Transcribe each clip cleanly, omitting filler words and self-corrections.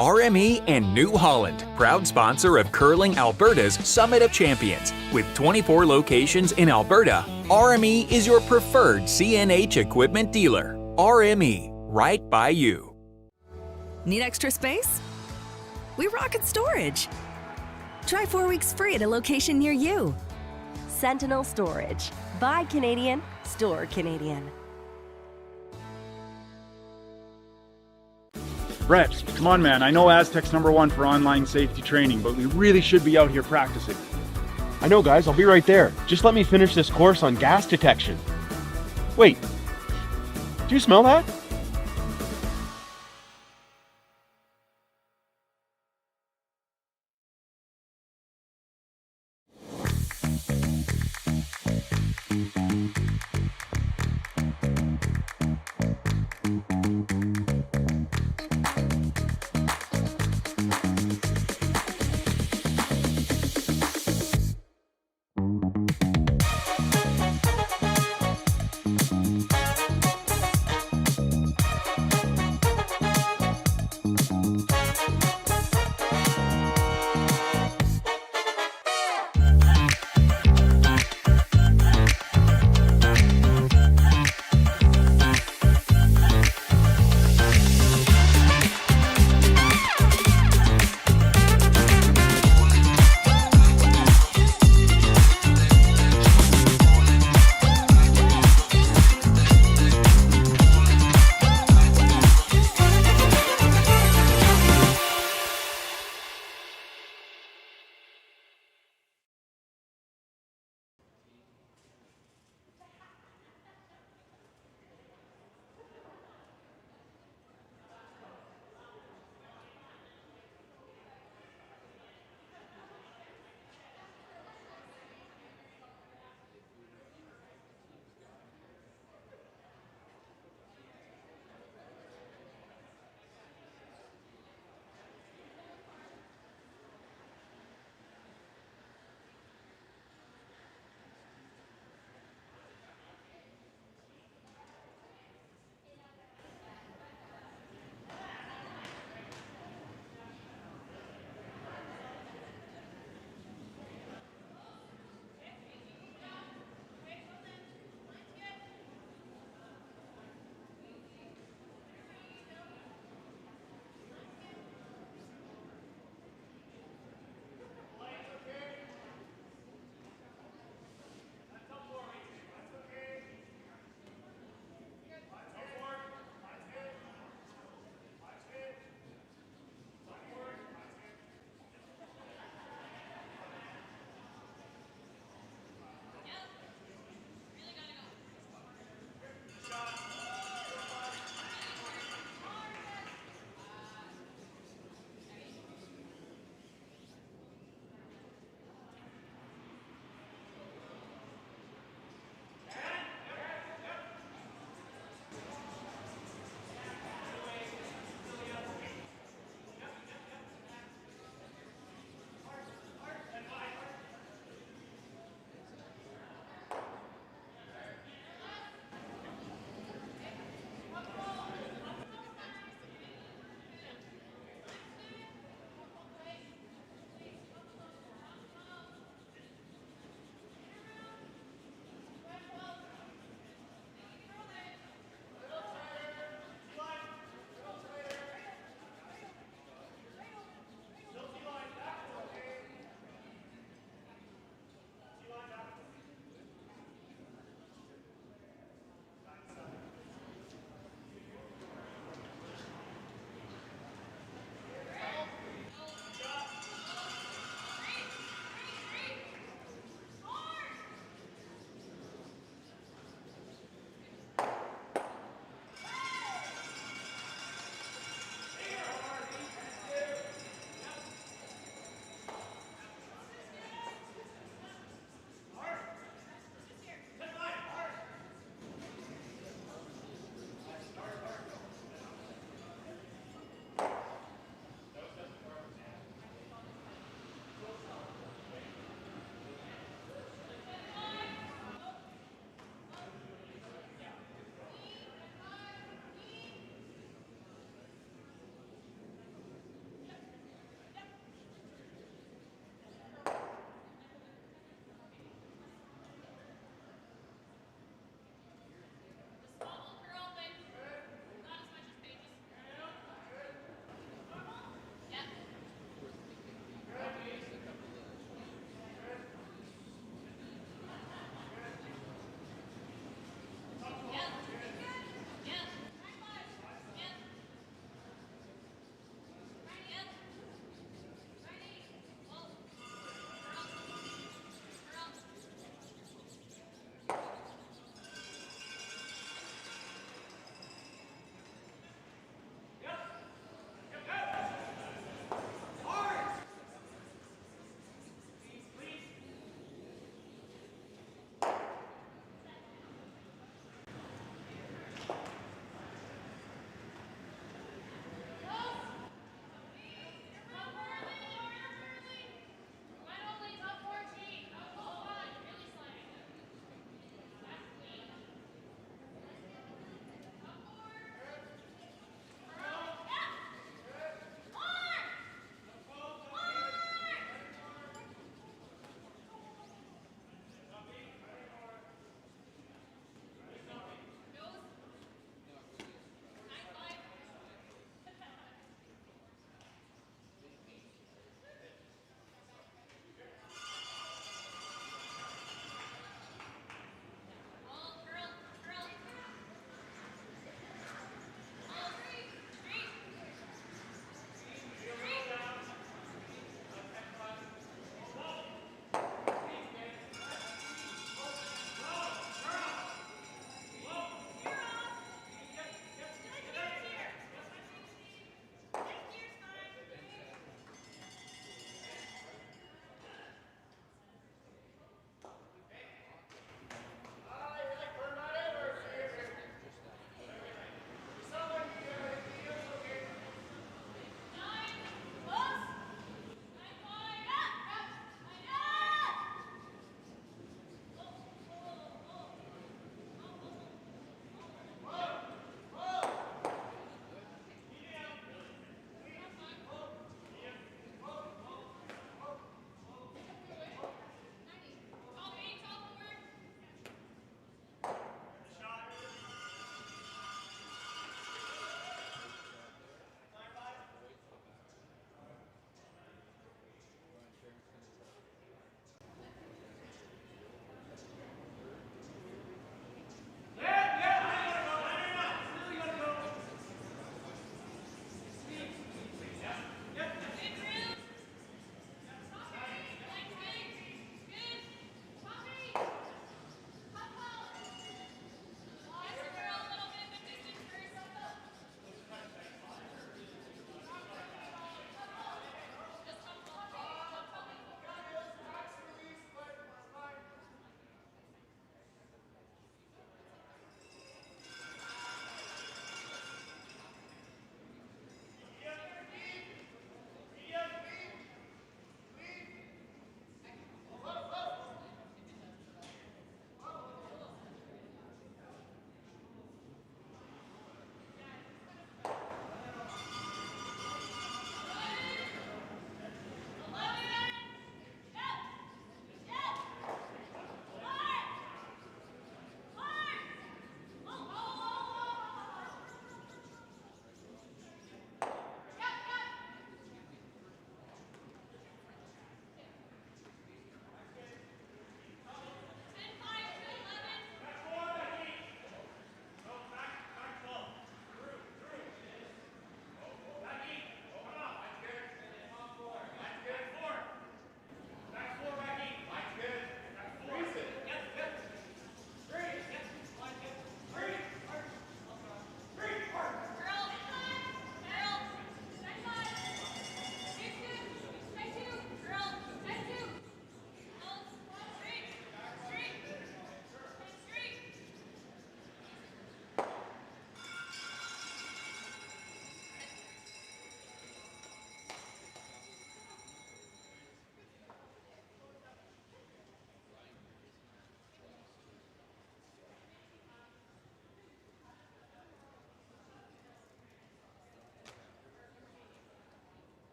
RME and New Holland, proud sponsor of Curling Alberta's Summit of Champions. With 24 locations in Alberta, RME is your preferred CNH equipment dealer. RME, right by you. Need extra space? We rocket storage. Try 4 weeks free at a location near you. Sentinel Storage. Buy Canadian, store Canadian. Brett, come on man, I know Aztec's #1 for online safety training, but we really should be out here practicing. I know guys, I'll be right there. Just let me finish this course on gas detection. Wait, do you smell that?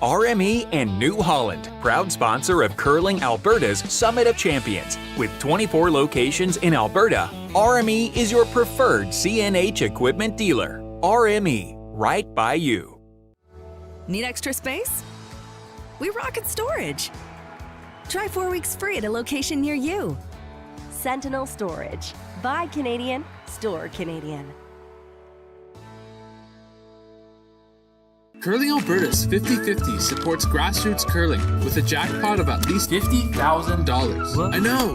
RME and New Holland, proud sponsor of Curling Alberta's Summit of Champions. With 24 locations in Alberta, RME is your preferred CNH equipment dealer. RME, right by you. Need extra space? We rocket storage. Try 4 weeks free at a location near you. Sentinel Storage. Buy Canadian, store Canadian. Curling Alberta's 50-50 supports grassroots curling with a jackpot of at least $50,000. I know!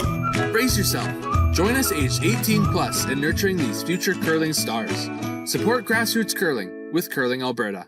Brace yourself. Join us aged 18 plus in nurturing these future curling stars. Support grassroots curling with Curling Alberta.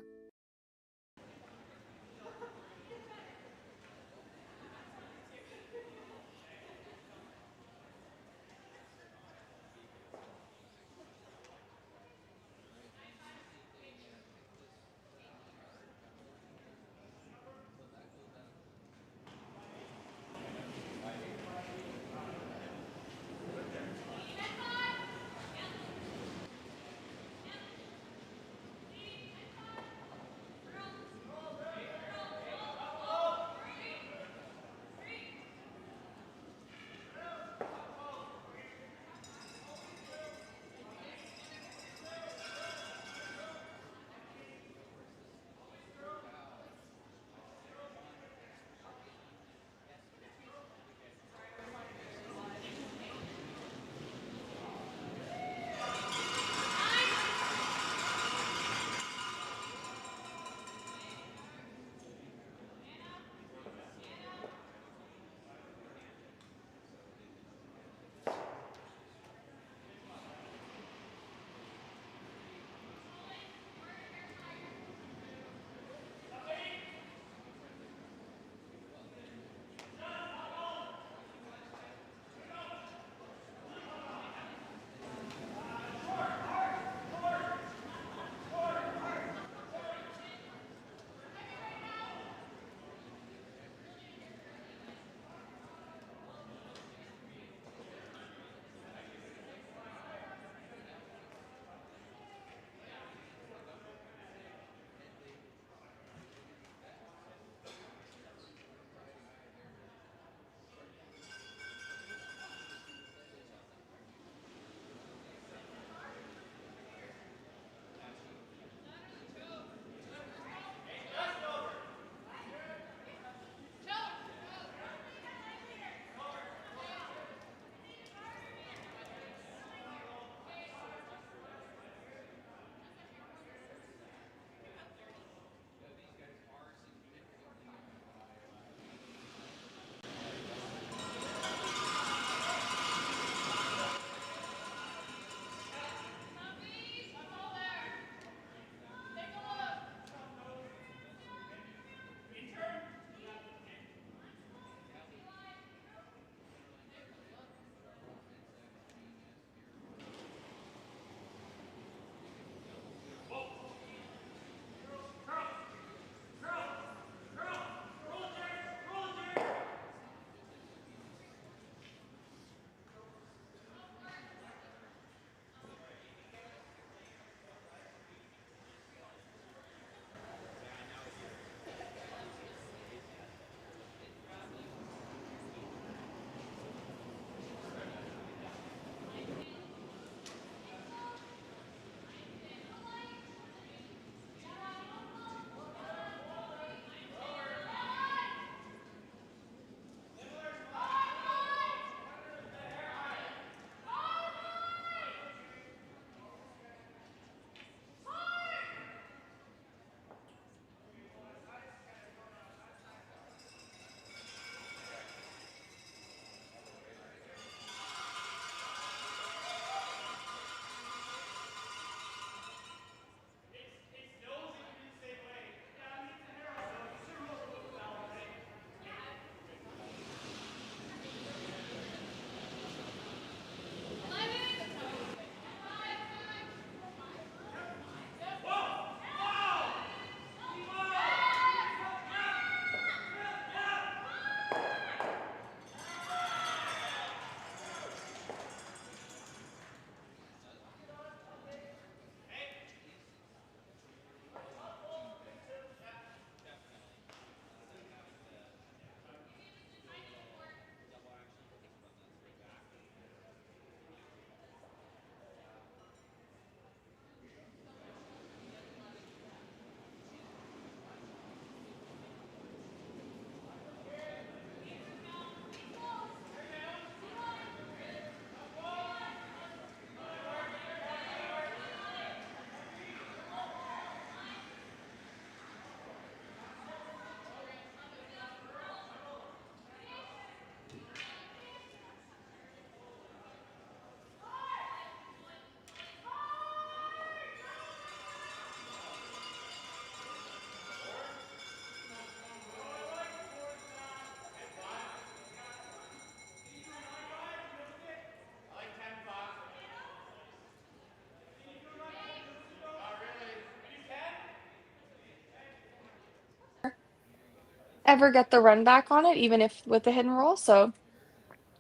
ever get the run back on it, even if with the hidden roll. So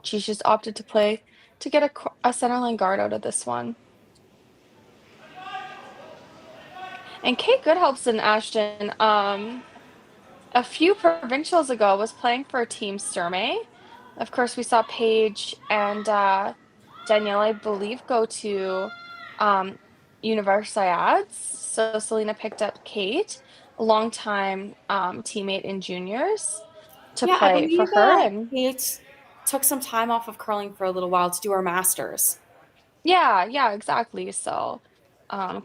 she's just opted to play to get a center line guard out of this one. And Kate Goodhelps and Ashton, a few provincials ago was playing for Team Sturmay. Of course, we saw Paige and Danielle, I believe, go to Universiades. So Selena picked up Kate, a longtime teammate in juniors, to Yeah, I play for believe her. And Kate took some time off of curling for a little while to do her masters. yeah, exactly. So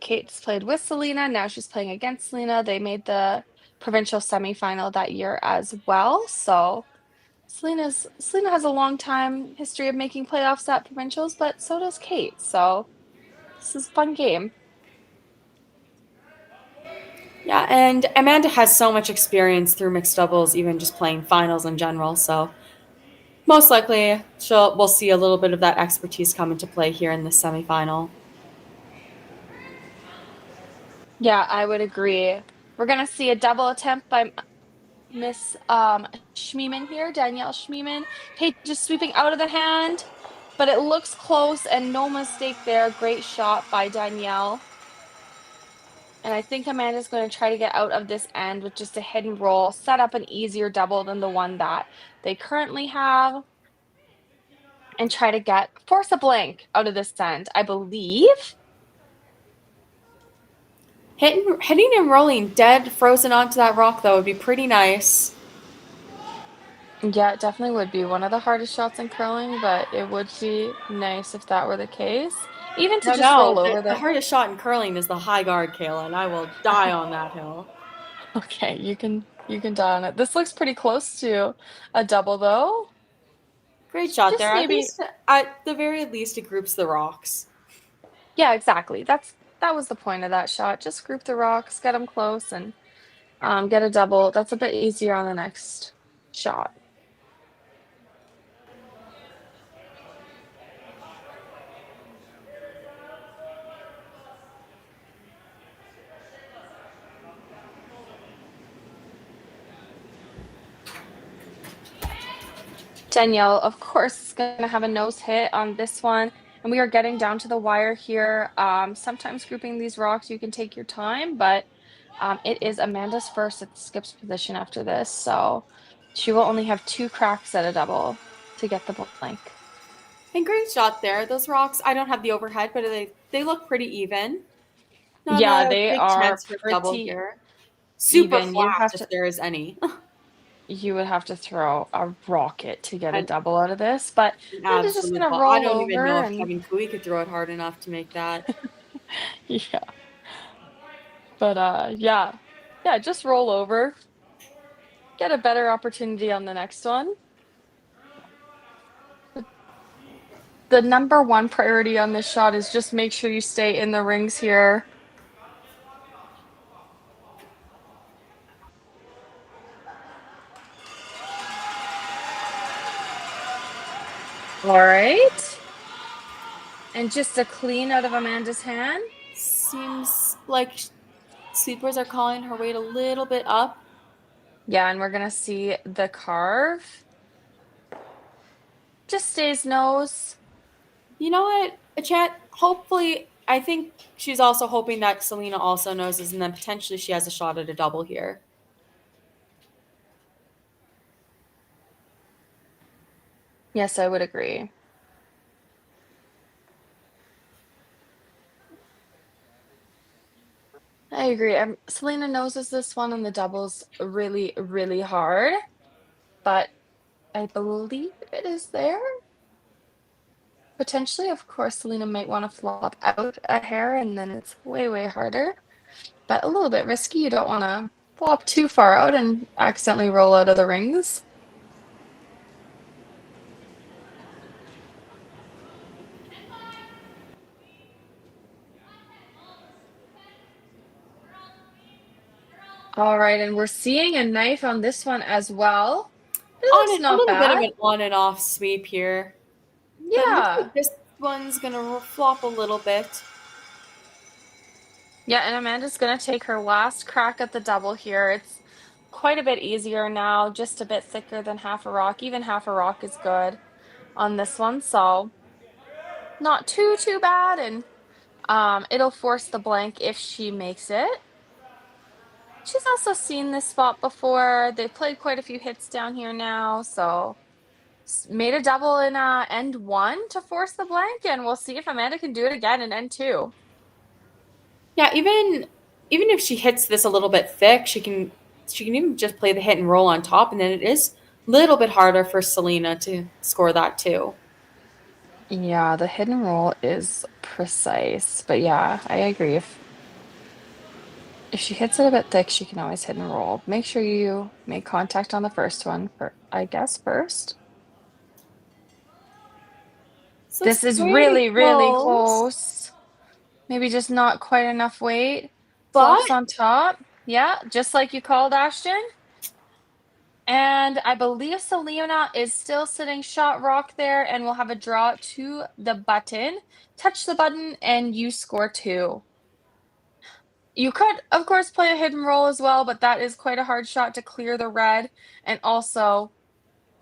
Kate's played with Selena. Now she's playing against Selena. They made the provincial semifinal that year as well. So Selena has a long time history of making playoffs at provincials, but so does Kate. So this is a fun game. Yeah, and Amanda has so much experience through mixed doubles, even just playing finals in general. So most likely we'll see a little bit of that expertise come into play here in the semifinal. Yeah, I would agree. We're gonna see a double attempt by Miss Schmiemann here, Danielle Schmiemann. Paige just sweeping out of the hand, but it looks close and no mistake there. Great shot by Danielle. And I think Amanda's going to try to get out of this end with just a hidden roll, set up an easier double than the one that they currently have, and try to force a blank out of this end, I believe. Hitting and rolling dead frozen onto that rock, though, would be pretty nice. Yeah, it definitely would be one of the hardest shots in curling, but it would be nice if that were the case. Even to just roll over the hardest shot in curling is the high guard, Kayla, and I will die on that hill. Okay, you can die on it. This looks pretty close to a double, though. Great shot Just there. maybe, At the very least, it groups the rocks. yeah, exactly. That was the point of that shot. Just group the rocks, get them close, and get a double. That's a bit easier on the next shot. Danielle, of course, is going to have a nose hit on this one. And we are getting down to the wire here. Sometimes grouping these rocks, you can take your time, but it is Amanda's first at the skips position after this. So she will only have 2 cracks at a double to get the blank. And great shot there. Those rocks, I don't have the overhead, but they look pretty even. Not Yeah, a they big are chance for a double pretty here. Super even. flat if there is any. You would have to throw a rocket to get a double out of this, but Amanda's just Absolute going to ball. roll I don't over even know if and Kevin Cooey could throw it hard enough to make that. yeah. But yeah, just roll over. Get a better opportunity on the next one. The number one priority on this shot is just make sure you stay in the rings here. All right. And just a clean out of Amanda's hand. Seems like sweepers are calling her weight a little bit up. Yeah, and we're going to see the carve. Just stays nose. You know what, chat? Hopefully, I think she's also hoping that Selena also noses, and then potentially she has a shot at a double here. Yes, I would agree. I agree. Selena noses this one on the doubles really, really hard, but I believe it is there. Potentially, of course, Selena might want to flop out a hair, and then it's way, way harder, but a little bit risky. You don't want to flop too far out and accidentally roll out of the rings. All right, and we're seeing a knife on this one as well. It looks not bad. A little bit of an on and off sweep here. Yeah. Like this one's gonna flop a little bit. Yeah, and Amanda's gonna take her last crack at the double here. It's quite a bit easier now, just a bit thicker than half a rock. Even half a rock is good on this one, so not too bad. And it'll force the blank if she makes it. She's also seen this spot before. They've played quite a few hits down here now, so made a double in end 1 to force the blank, and we'll see if Amanda can do it again in end 2. Yeah, even if she hits this a little bit thick, she can even just play the hit and roll on top, and then it is a little bit harder for Selena to score that too. Yeah, the hit and roll is precise, but yeah, I agree. If she hits it a bit thick, she can always hit and roll. Make sure you make contact on the first one first. So This is really close. Maybe just not quite enough weight. Flops on top. Yeah, just like you called, Ashton. And I believe Selena is still sitting shot rock there, and we'll have a draw to the button. Touch the button and you score 2. You could, of course, play a hit and roll as well, but that is quite a hard shot to clear the red and also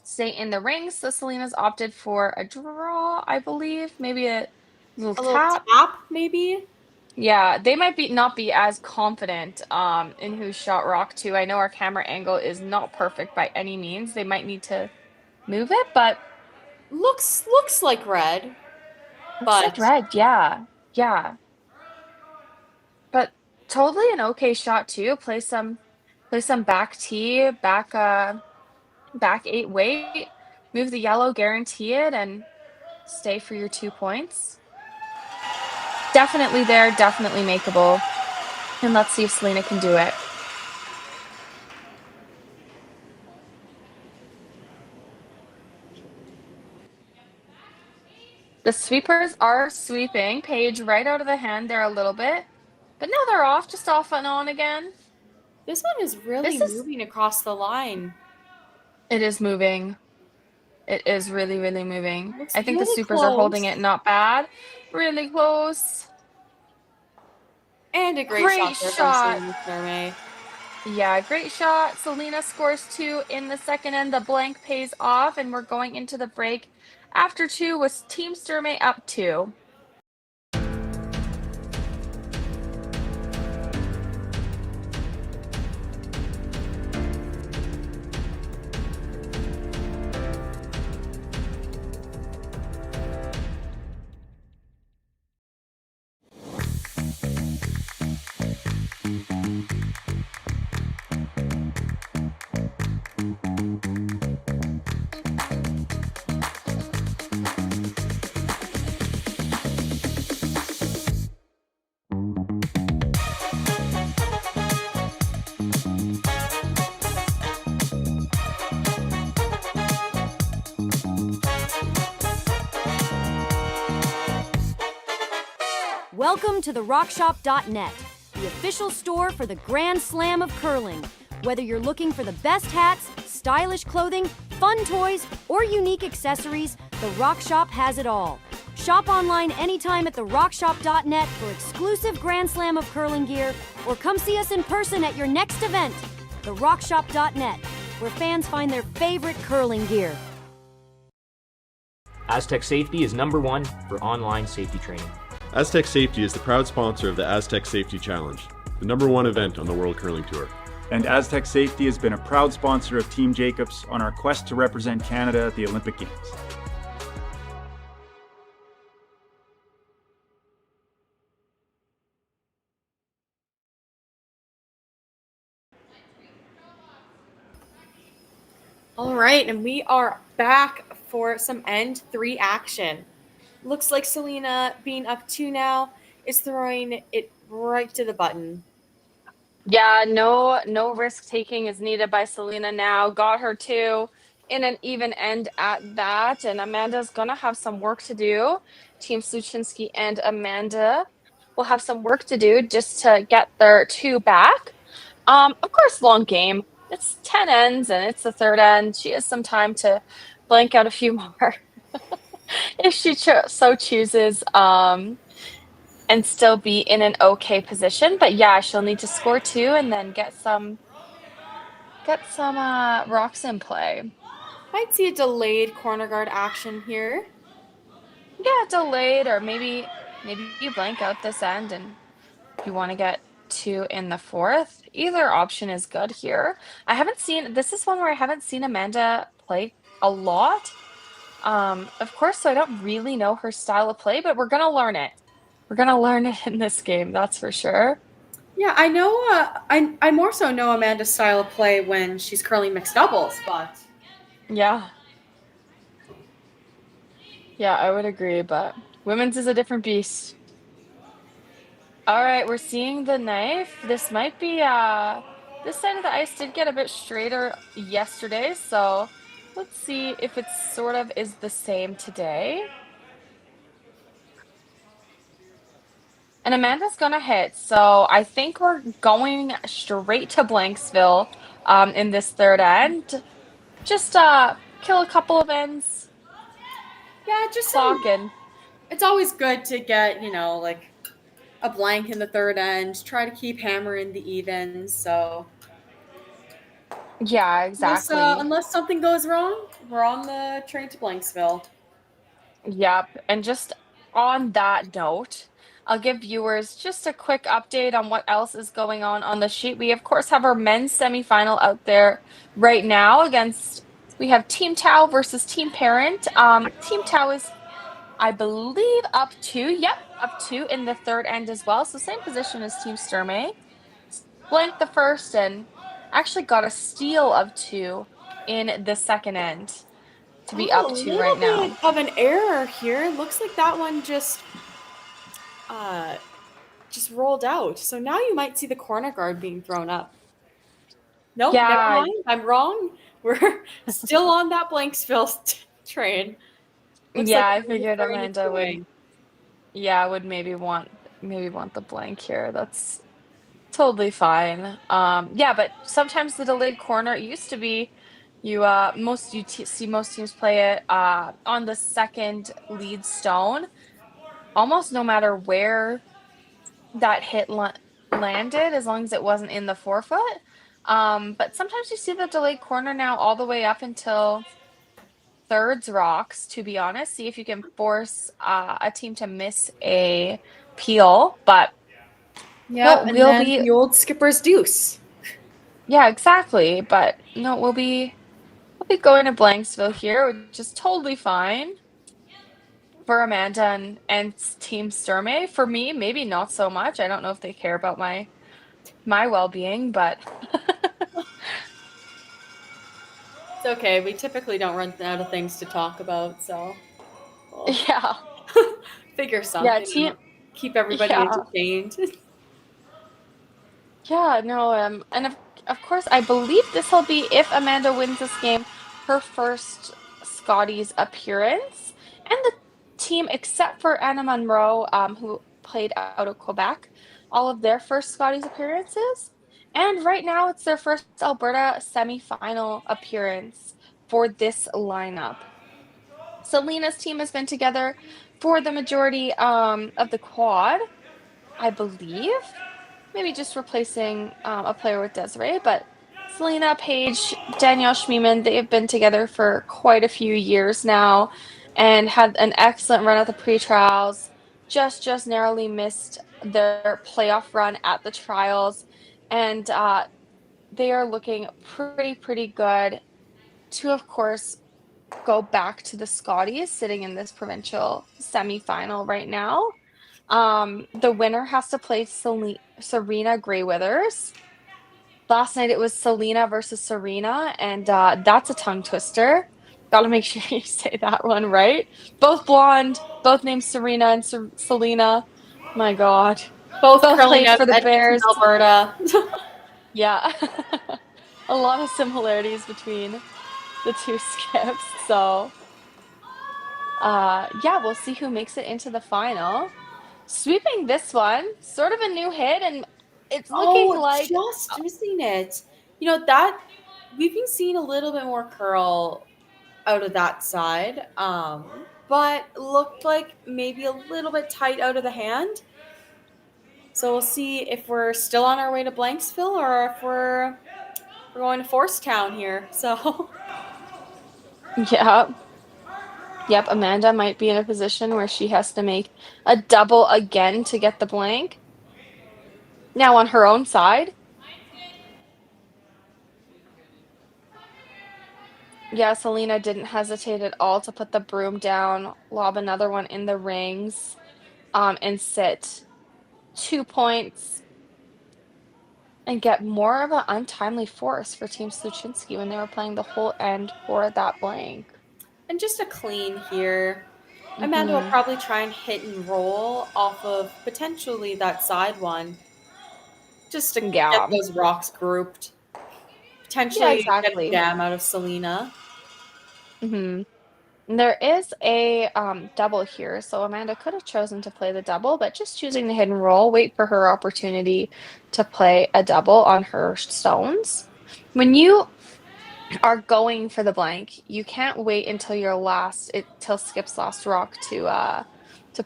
stay in the ring. So Selena's opted for a draw, I believe. Maybe a little tap, maybe. Yeah, they might not be as confident in who shot rock to. I know our camera angle is not perfect by any means. They might need to move it, but looks like red. Looks like red, yeah. But totally an okay shot too. Play some back tee, back 8 weight, move the yellow, guarantee it, and stay for your 2 points. Definitely there, definitely makeable. And let's see if Selena can do it. The sweepers are sweeping Paige right out of the hand there a little bit, but now they're off, just off and on again. This one is really moving across the line. It is moving. It is really moving. I think the really supers are holding it not bad. Really close. And a great shot from Selena Sturmay. Yeah, great shot. Selena scores 2 in the second end. The blank pays off, and we're going into the break after 2 with Team Sturmay up 2. Welcome to therockshop.net, the official store for the Grand Slam of curling. Whether you're looking for the best hats, stylish clothing, fun toys, or unique accessories, The Rock Shop has it all. Shop online anytime at therockshop.net for exclusive Grand Slam of curling gear, or come see us in person at your next event. therockshop.net, where fans find their favorite curling gear. Aztec Safety is #1 for online safety training. Aztec Safety is the proud sponsor of the Aztec Safety Challenge, the #1 event on the World Curling Tour. And Aztec Safety has been a proud sponsor of Team Jacobs on our quest to represent Canada at the Olympic Games. All right, and we are back for some end 3 action. Looks like Selena, being up 2 now, is throwing it right to the button. Yeah, no risk taking is needed by Selena now. Got her 2 in an even end at that, and Amanda's gonna have some work to do. Team Sluchinski and Amanda will have some work to do just to get their 2 back. Of course, long game. It's 10 ends and it's the 3rd end. She has some time to blank out a few more if she so chooses, and still be in an okay position. But yeah, she'll need to score 2 and then get some get some rocks in play. Might see a delayed corner guard action here. Yeah, delayed, or maybe you blank out this end and you want to get 2 in the 4th. Either option is good here. This is one where I haven't seen Amanda play a lot. Of course, so I don't really know her style of play, but we're gonna learn it. We're gonna learn it in this game, that's for sure. Yeah, I know. I more so know Amanda's style of play when she's curling mixed doubles, but Yeah. Yeah, I would agree, but women's is a different beast. All right, we're seeing the knife. This might be this side of the ice did get a bit straighter yesterday, so let's see if it sort of is the same today. And Amanda's gonna hit, so I think we're going straight to Blanksville in this third end. Just kill a couple of ends. yeah, just Clocking. it's always good to get, like a blank in the third end, try to keep hammering the evens. So Yeah, exactly. unless something goes wrong, we're on the train to Blanksville. Yep. And just on that note, I'll give viewers just a quick update on what else is going on the sheet. We, of course, have our men's semifinal out there right now we have Team Tau versus Team Parent. Team Tau is, I believe, up 2 in the third end as well. So same position as Team Sturmay. Blanked the first and actually got a steal of 2 in the second end to be up 2 right now. A little bit of an error here. Looks like that one just rolled out. So now you might see the corner guard being thrown up. Nope, Yeah. never mind. I'm wrong. We're still on that Blanksville train. Looks Yeah, like I figured Amanda would maybe want the blank here. That's totally fine. Yeah, but sometimes the delayed corner, it used to be see most teams play it on the second lead stone, almost no matter where that hit landed, as long as it wasn't in the forefoot. But sometimes you see the delayed corner now all the way up until thirds rocks, to be honest. See if you can force a team to miss a peel, but yeah, no, we'll be the old skipper's deuce. Yeah, exactly. But no, we'll be going to Blanksville here, which is totally fine for Amanda and Team Sturmay. For me, maybe not so much. I don't know if they care about my well-being, but It's okay. We typically don't run out of things to talk about, so yeah. figure something out. Keep everybody entertained. Yeah, no, and of course, I believe this will be, if Amanda wins this game, her first Scotties appearance, and the team, except for Anna Monroe, who played out of Quebec, all of their first Scotties appearances, and right now it's their first Alberta semifinal appearance for this lineup. Selena's team has been together for the majority of the quad, I believe. Maybe just replacing a player with Desiree, but Selena, Paige, Danielle Schmiemann, they have been together for quite a few years now and had an excellent run at the pre-trials, just narrowly missed their playoff run at the trials, and they are looking pretty good to, of course, go back to the Scotties, sitting in this provincial semifinal right now. The winner has to play Serena Grey-Withers. Last night it was Selena versus Serena, and that's a tongue twister. Gotta make sure you say that one right. Both blonde, both named Serena and Selena. My God. Both played for the Edmonton, Bears. Alberta. Yeah. A lot of similarities between the two skips. So, yeah, we'll see who makes it into the final. Sweeping this one, sort of a new hit, and it's looking like just missing it. You know, that we've been seeing a little bit more curl out of that side, but looked like maybe a little bit tight out of the hand. So we'll see if we're still on our way to Blanksville or if we're we're going to Force Town here, so. Yep. Yep, Amanda might be in a position where she has to make a double again to get the blank. Now on her own side. Yeah, Selena didn't hesitate at all to put the broom down, lob another one in the rings, and sit 2 points and get more of an untimely force for Team Sluchinski when they were playing the whole end for that blank. And just a clean here. Amanda will probably try and hit and roll off of potentially that side one. Just to get those rocks grouped. Potentially get the jam out of Selena. There is a double here, so Amanda could have chosen to play the double, but just choosing the hidden roll, wait for her opportunity to play a double on her stones. When you are going for the blank, you can't wait until till Skip's last rock to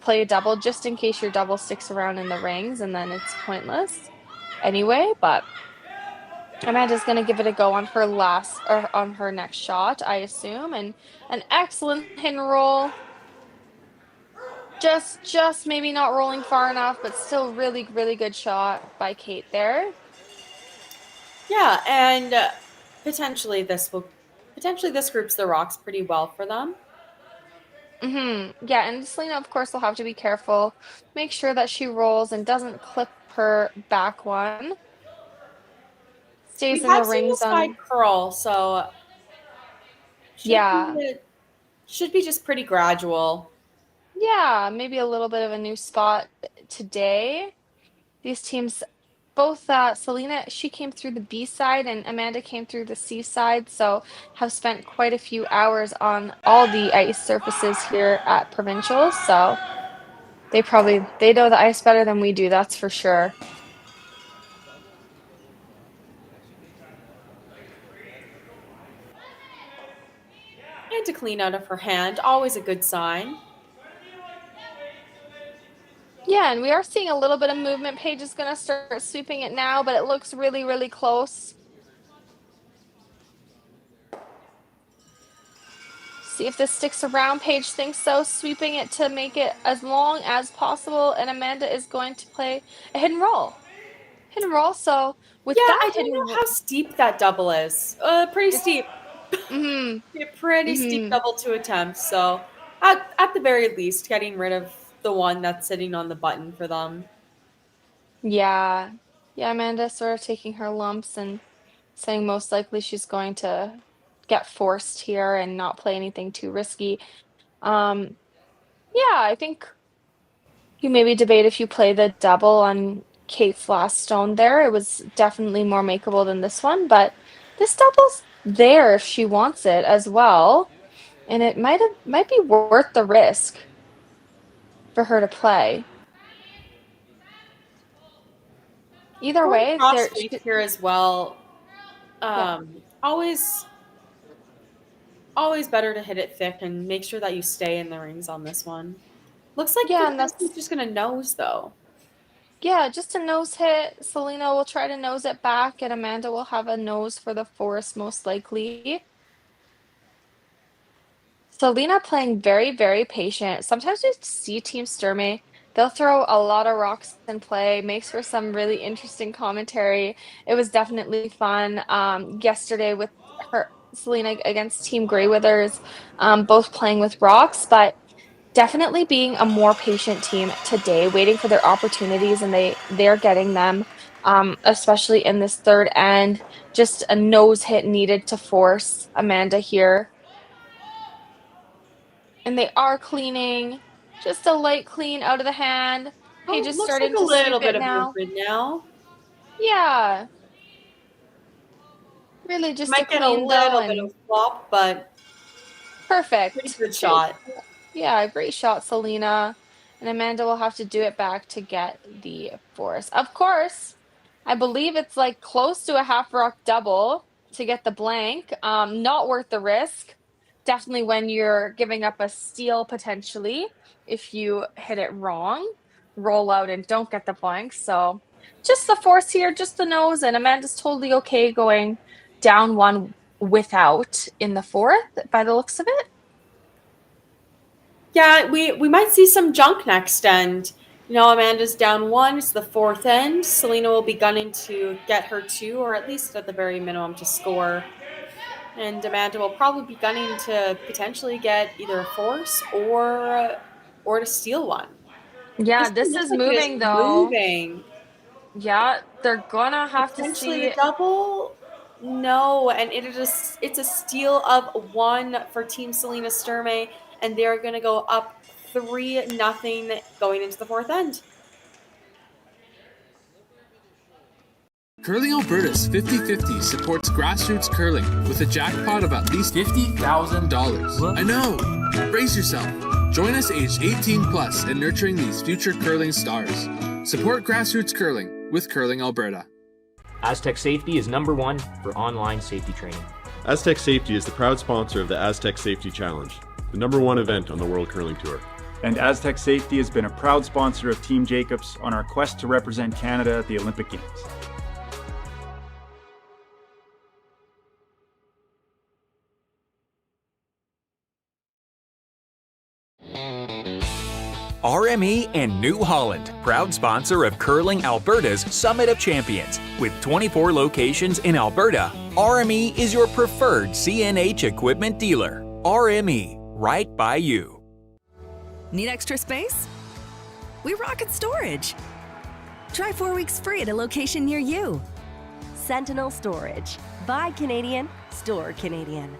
play a double, just in case your double sticks around in the rings, and then it's pointless anyway. But Amanda's going to give it a go on her on her next shot, I assume, and an excellent hidden roll. Just maybe not rolling far enough, but still really, really good shot by Kate there. Yeah, and potentially this groups the rocks pretty well for them. Yeah, and Selena, of course, will have to be careful. Make sure that she rolls and doesn't clip her back one. Stays in the ring zone. Curl, so should be just pretty gradual. Yeah, maybe a little bit of a new spot today. These teams, both Selena, she came through the B side and Amanda came through the C side, so have spent quite a few hours on all the ice surfaces here at Provincials, so they know the ice better than we do, that's for sure. And to clean out of her hand, always a good sign. Yeah, and we are seeing a little bit of movement. Paige is going to start sweeping it now, but it looks really, really close. See if this sticks around. Paige thinks so, sweeping it to make it as long as possible, and Amanda is going to play a hidden roll. Hidden roll, so with that I don't know how steep that double is. Pretty steep. A pretty steep double to attempt, so at the very least, getting rid of the one that's sitting on the button for them. Yeah, Amanda sort of taking her lumps and saying most likely she's going to get forced here and not play anything too risky. I think you maybe debate if you play the double on Kate's last stone there. It was definitely more makeable than this one, but this double's there if she wants it as well, and it might be worth the risk for her to play. Either way, here as well. Always better to hit it thick and make sure that you stay in the rings on this one. Looks like that's just gonna nose though. Yeah, just a nose hit. Selena will try to nose it back, and Amanda will have a nose for the forest most likely. Selena playing very, very patient. Sometimes we see Team Sturmay. They'll throw a lot of rocks in play, makes for some really interesting commentary. It was definitely fun yesterday with Selena against Team Grey Withers, both playing with rocks, but definitely being a more patient team today, waiting for their opportunities, and they're getting them, especially in this third end. Just a nose hit needed to force Amanda here. And they are cleaning. Just a light clean out of the hand. Paige is starting to sweep it now. Yeah. Really just might get a little bit of flop, but perfect. Pretty good shot. Yeah, great shot, Selena. And Amanda will have to do it back to get the force. Of course, I believe it's like close to a half rock double to get the blank. Not worth the risk. Definitely when you're giving up a steal potentially if you hit it wrong, roll out and don't get the blank. So just the force here, just the nose, and Amanda's totally okay going down one without in the fourth by the looks of it. Yeah, we might see some junk next end. Amanda's down one. It's the fourth end. Selena will be gunning to get her two, or at least at the very minimum to score. And Amanda will probably be gunning to potentially get either a force or to steal one. Yeah, this is moving though. Moving. Yeah, they're gonna have to Potentially see the double. No, and it's a steal of one for Team Selena Sturmay, and they're going to go up 3-0 going into the fourth end. Curling Alberta's 50/50 supports grassroots curling with a jackpot of at least $50,000. I know! Brace yourself. Join us aged 18 plus in nurturing these future curling stars. Support grassroots curling with Curling Alberta. Aztec Safety is #1 for online safety training. Aztec Safety is the proud sponsor of the Aztec Safety Challenge, the #1 event on the World Curling Tour. And Aztec Safety has been a proud sponsor of Team Jacobs on our quest to represent Canada at the Olympic Games. RME and New Holland, proud sponsor of Curling Alberta's Summit of Champions. With 24 locations in Alberta, RME is your preferred CNH equipment dealer. RME, right by you. Need extra space? We rocket storage. Try 4 weeks free at a location near you. Sentinel Storage. Buy Canadian, store Canadian.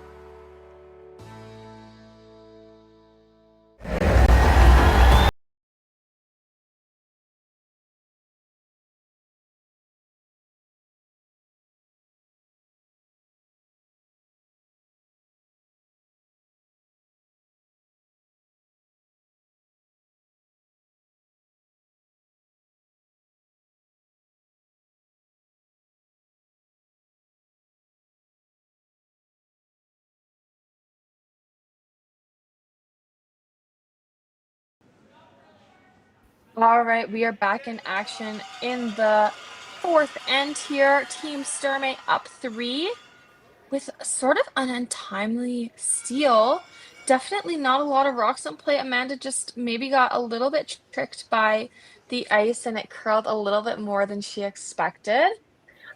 All right, we are back in action in the fourth end here. Team Sturmay up 3 with sort of an untimely steal. Definitely not a lot of rocks in play. Amanda just maybe got a little bit tricked by the ice and it curled a little bit more than she expected.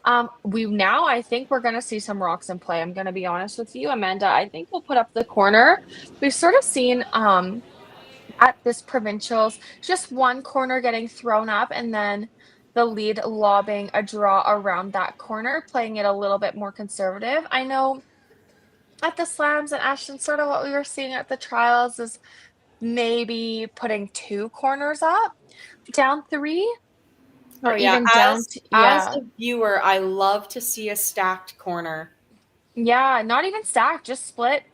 I think we're going to see some rocks in play. I'm going to be honest with you, Amanda. I think we'll put up the corner. We've sort of seen at this provincials just one corner getting thrown up and then the lead lobbing a draw around that corner, playing it a little bit more conservative. I know at the slams and Ashton, sort of what we were seeing at the trials is maybe putting 2 corners up, down 3. Or even down as a viewer, I love to see a stacked corner. Yeah, not even stacked, just split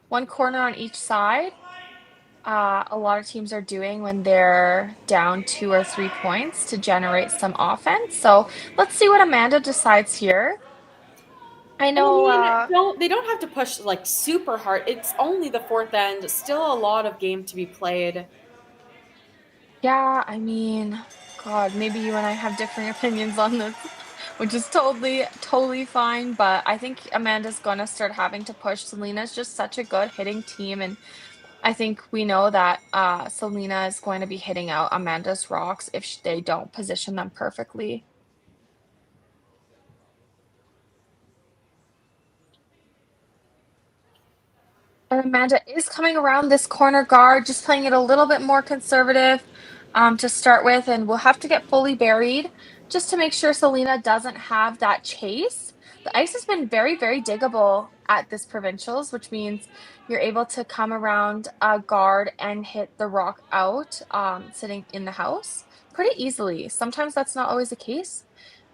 one corner on each side. A lot of teams are doing when they're down 2 or 3 points to generate some offense. So let's see what Amanda decides here. I know they don't have to push like super hard. It's only the fourth end. Still a lot of game to be played. Yeah, I mean, God, maybe you and I have different opinions on this, which is totally fine. But I think Amanda's gonna start having to push. Selena's just such a good hitting team, and I think we know that Selena is going to be hitting out Amanda's rocks if they don't position them perfectly. And Amanda is coming around this corner guard, just playing it a little bit more conservative to start with, and we'll have to get fully buried just to make sure Selena doesn't have that chase. The ice has been very, very diggable at this provincials, which means you're able to come around a guard and hit the rock out sitting in the house pretty easily. Sometimes that's not always the case.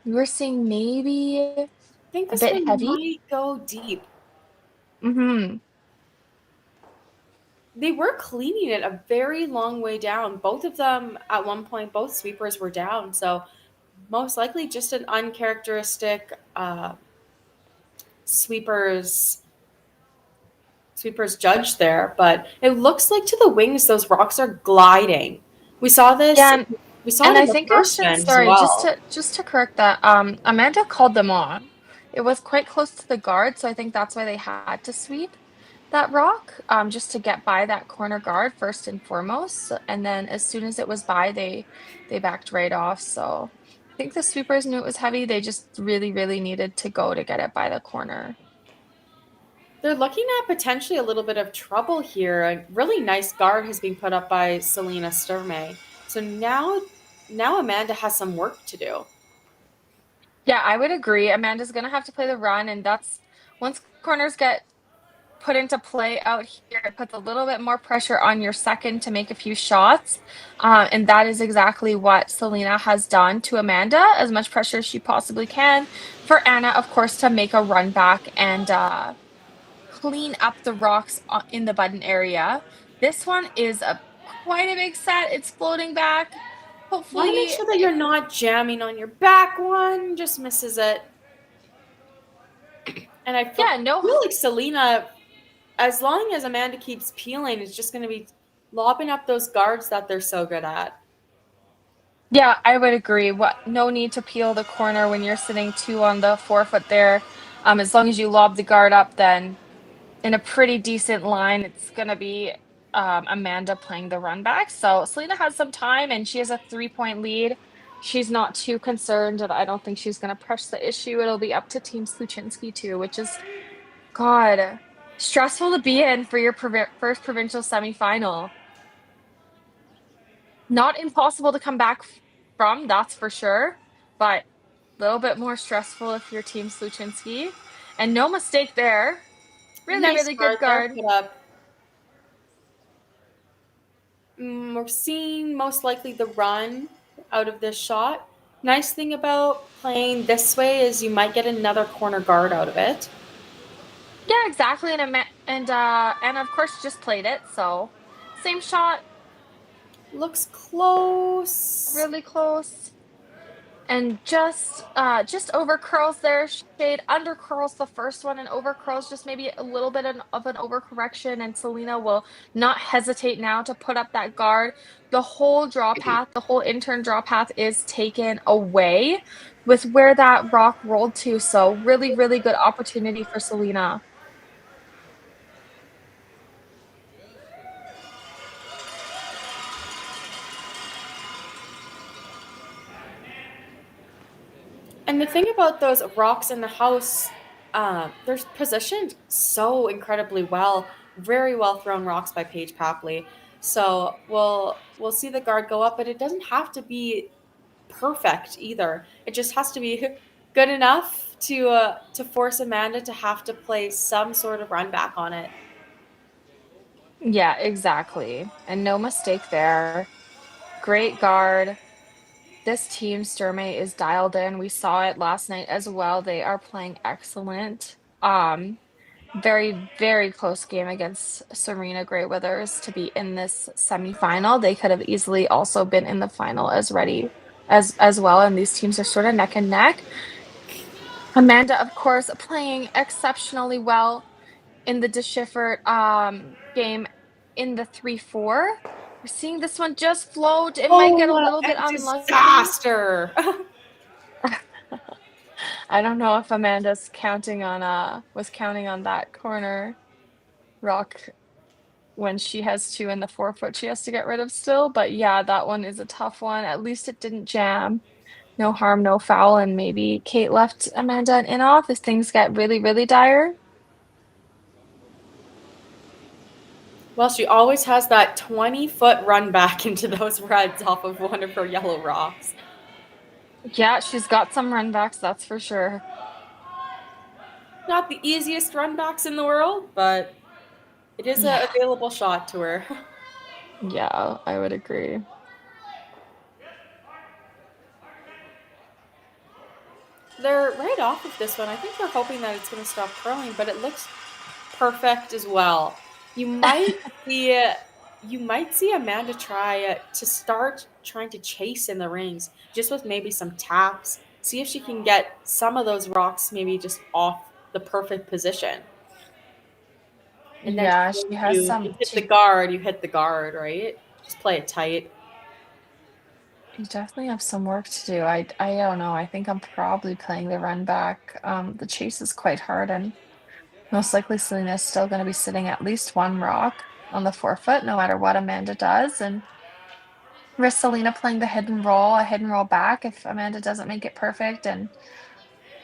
We're seeing maybe I think this a bit one heavy. might go deep. They were cleaning it a very long way down. Both of them, at one point, both sweepers were down. So most likely just an uncharacteristic sweepers judge there. But it looks like to the wings, those rocks are gliding. We saw this We saw it And in I the think first actually, end as sorry, well. just to correct that, Amanda called them on. It was quite close to the guard, so I think that's why they had to sweep that rock, just to get by that corner guard first and foremost. And then as soon as it was by, they backed right off. So I think the sweepers knew it was heavy. They just really, really needed to go to get it by the corner. They're looking at potentially a little bit of trouble here. A really nice guard has been put up by Selena Sturmay. So now Amanda has some work to do. Yeah, I would agree. Amanda's gonna have to play the run, and that's once corners get put into play out here, it puts a little bit more pressure on your second to make a few shots. And that is exactly what Selena has done to Amanda, as much pressure as she possibly can. For Anna, of course, to make a run back and clean up the rocks in the button area. This one is quite a big set. It's floating back. Want to make Hopefully, sure that you're not jamming on your back one, just misses it. And I feel like Selena, as long as Amanda keeps peeling, is just going to be lobbing up those guards that they're so good at. Yeah, I would agree. No need to peel the corner when you're sitting 2 on the 4 foot there. As long as you lob the guard up, then in a pretty decent line, it's gonna be Amanda playing the run back. So Selena has some time and she has a 3-point lead. She's not too concerned, and I don't think she's gonna press the issue. It'll be up to Team Sluchinski too, which is God stressful to be in for your first provincial semifinal. Not impossible to come back from, that's for sure, but a little bit more stressful if you're Team Sluchinski. And no mistake there. Really, Nice really guard good guard. there put up. We're seeing most likely the run out of this shot. Nice thing about playing this way is you might get another corner guard out of it. Yeah, exactly. And of course just played it, so same shot. Looks close. Really close. And just over curls there, Shade under curls the first one, and over curls just maybe a little bit of an overcorrection, and Selena will not hesitate now to put up that guard. The whole draw path, the whole intern draw path is taken away with where that rock rolled to. So really, really good opportunity for Selena. And the thing about those rocks in the house, they're positioned so incredibly well. Very well thrown rocks by Paige Papley. So we'll see the guard go up, but it doesn't have to be perfect either. It just has to be good enough to force Amanda to have to play some sort of run back on it. Yeah, exactly. And no mistake there. Great guard. This team, Sturmay, is dialed in. We saw it last night as well. They are playing excellent. Very, very close game against Serena Grey Withers to be in this semifinal. They could have easily also been in the final as well. And these teams are sort of neck and neck. Amanda, of course, playing exceptionally well in the Deschiffered game in the 3-4. We're seeing this one just float. It might get a little bit unlucky. Disaster. I don't know if Amanda's was counting on that corner rock when she has 2 in the 4-foot she has to get rid of still. But yeah, that one is a tough one. At least it didn't jam. No harm, no foul. And maybe Kate left Amanda an in off if things get really, really dire. Well, she always has that 20-foot run back into those reds off of one of her yellow rocks. Yeah, she's got some run backs, that's for sure. Not the easiest run backs in the world, but it is an available shot to her. Yeah, I would agree. They're right off of this one. I think they're hoping that it's going to stop curling, but it looks perfect as well. You might see Amanda try to start trying to chase in the rings, just with maybe some taps. See if she can get some of those rocks maybe just off the perfect position. And then Yeah, she has some. You hit the guard, right? Just play it tight. You definitely have some work to do. I don't know. I think I'm probably playing the run back. The chase is quite hard, and most likely Selena is still going to be sitting at least one rock on the forefoot, no matter what Amanda does. And risk Selena playing the a hidden roll back if Amanda doesn't make it perfect and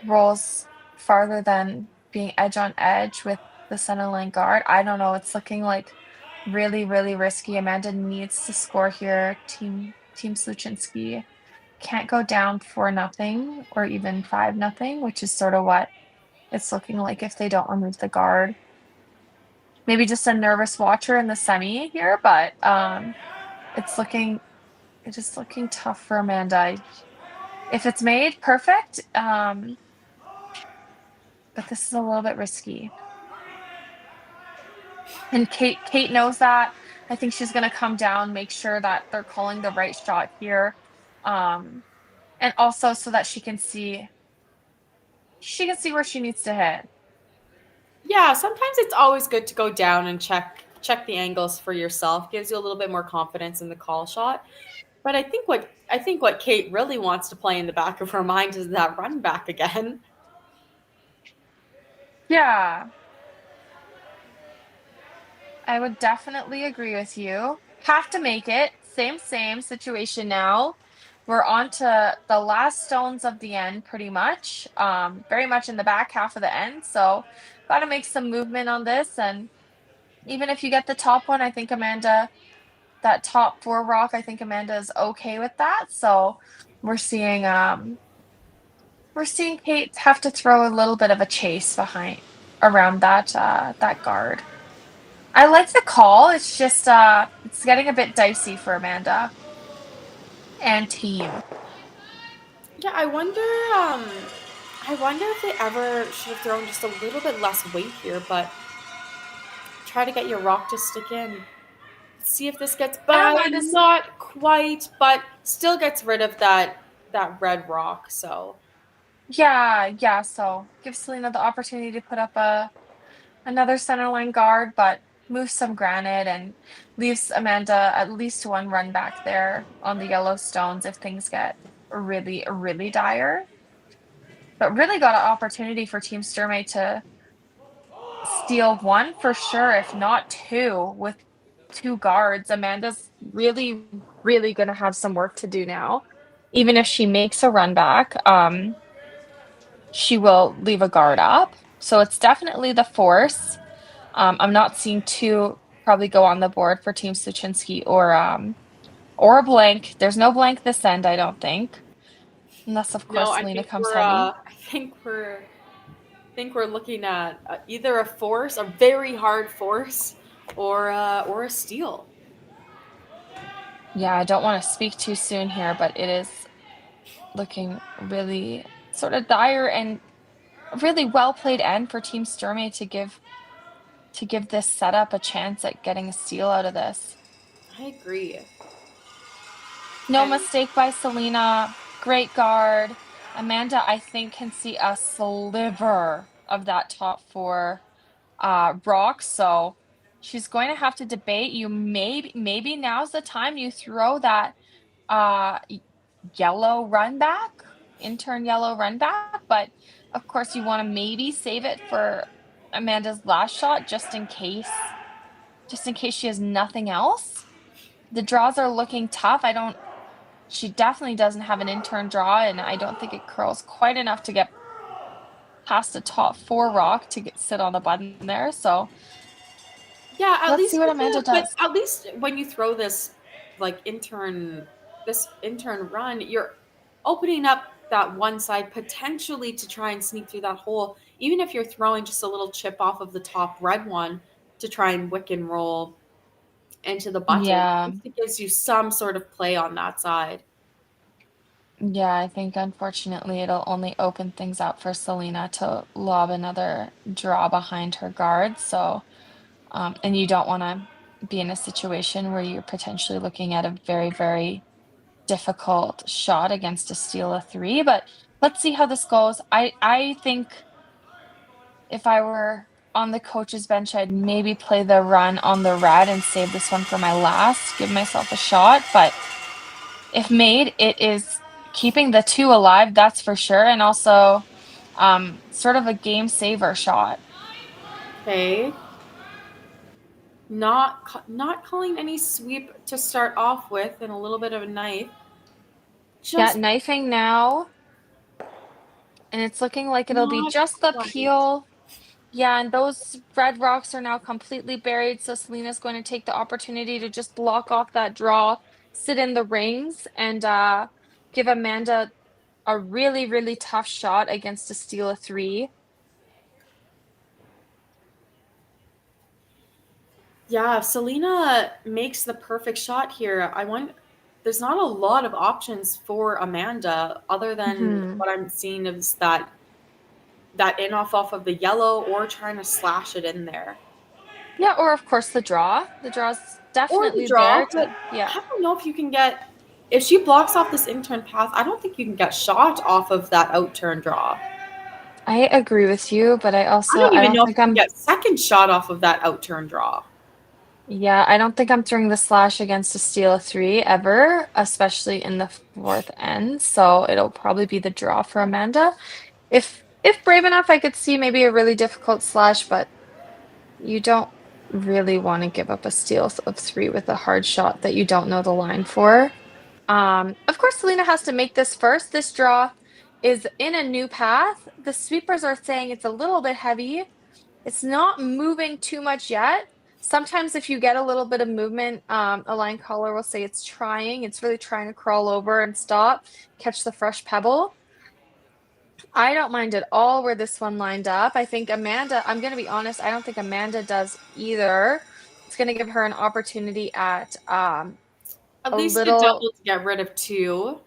rolls farther than being edge on edge with the center line guard. I don't know. It's looking like really, really risky. Amanda needs to score here. Team Sluchinski can't go down 4-0 or even 5-0, which is sort of what it's looking like if they don't remove the guard. Maybe just a nervous watcher in the semi here, but it's just looking tough for Amanda. If it's made, perfect. But this is a little bit risky. And Kate knows that. I think she's going to come down, make sure that they're calling the right shot here. And also so that she can see where she needs to hit. Yeah, sometimes it's always good to go down and check the angles for yourself. Gives you a little bit more confidence in the call shot. But I think what Kate really wants to play in the back of her mind is that run back again. Yeah. I would definitely agree with you. Have to make it. Same situation now. We're on to the last stones of the end, pretty much. Very much in the back half of the end. So got to make some movement on this. And even if you get the top one, I think Amanda, that top 4 rock, I think Amanda is okay with that. So we're seeing Kate have to throw a little bit of a chase around that guard. I like the call. It's just it's getting a bit dicey for Amanda and team. Yeah, I wonder if they ever should have thrown just a little bit less weight here, but try to get your rock to stick in. See if this gets by. Not quite, but still gets rid of that red rock. So yeah. So give Selena the opportunity to put up another center line guard, but move some granite and leaves Amanda at least one run back there on the yellow stones if things get really, really dire. But really got an opportunity for Team Sturmay to steal 1 for sure, if not 2, with 2 guards. Amanda's really, really going to have some work to do now. Even if she makes a run back, she will leave a guard up. So it's definitely the force. I'm not seeing 2 probably go on the board for Team Sluchinski or a blank. There's no blank this end, I don't think. Unless, of course, Selena comes heavy. I think we're looking at either a force, a very hard force, or a steal. Yeah, I don't want to speak too soon here, but it is looking really sort of dire and really well played end for Team Sturmay to give this setup a chance at getting a steal out of this. I agree. No mistake by Selena. Great guard. Amanda, I think, can see a sliver of that top 4 rock. So she's going to have to debate. You maybe now's the time you throw that yellow run back, intern yellow run back. But of course, you want to maybe save it for Amanda's last shot just in case she has nothing else. The draws are looking tough. She definitely doesn't have an intern draw, and I don't think it curls quite enough to get past the top 4 rock to sit on the button there. So yeah, let's see what Amanda does. But at least when you throw this intern run, you're opening up that one side potentially to try and sneak through that hole, even if you're throwing just a little chip off of the top red one to try and wick and roll into the button. Yeah. It gives you some sort of play on that side. Yeah, I think unfortunately it'll only open things up for Selena to lob another draw behind her guard. So, and you don't want to be in a situation where you're potentially looking at a very, very difficult shot against a steal of 3. But let's see how this goes. I think if I were on the coach's bench, I'd maybe play the run on the red and save this one for my last, give myself a shot. But if made, it is keeping the 2 alive, that's for sure, and also sort of a game saver shot. Okay. Not calling any sweep to start off with, and a little bit of a knife. Yeah, knifing now. And it's looking like it'll be just the peel. Yeah, and those red rocks are now completely buried, so Selena's going to take the opportunity to just block off that draw, sit in the rings, and give Amanda a really, really tough shot against a steal of 3. Yeah, if Selena makes the perfect shot here, there's not a lot of options for Amanda other than what I'm seeing is that in off of the yellow or trying to slash it in there. Yeah, or of course the draw. The draw's definitely draw, there. I don't know if you can get, if she blocks off this in-turn path, I don't think you can get shot off of that out-turn draw. I agree with you, but I also don't even know if you can get second shot off of that out-turn draw. Yeah, I don't think I'm throwing the slash against a steal of 3 ever, especially in the 4th end. So it'll probably be the draw for Amanda. If brave enough, I could see maybe a really difficult slash, but you don't really want to give up a steal of 3 with a hard shot that you don't know the line for. Of course, Selena has to make this first. This draw is in a new path. The sweepers are saying it's a little bit heavy. It's not moving too much yet. Sometimes if you get a little bit of movement, a line caller will say it's trying. It's really trying to crawl over and stop, catch the fresh pebble. I don't mind at all where this one lined up. I think Amanda, I'm going to be honest, I don't think Amanda does either. It's going to give her an opportunity at least a double to get rid of 2.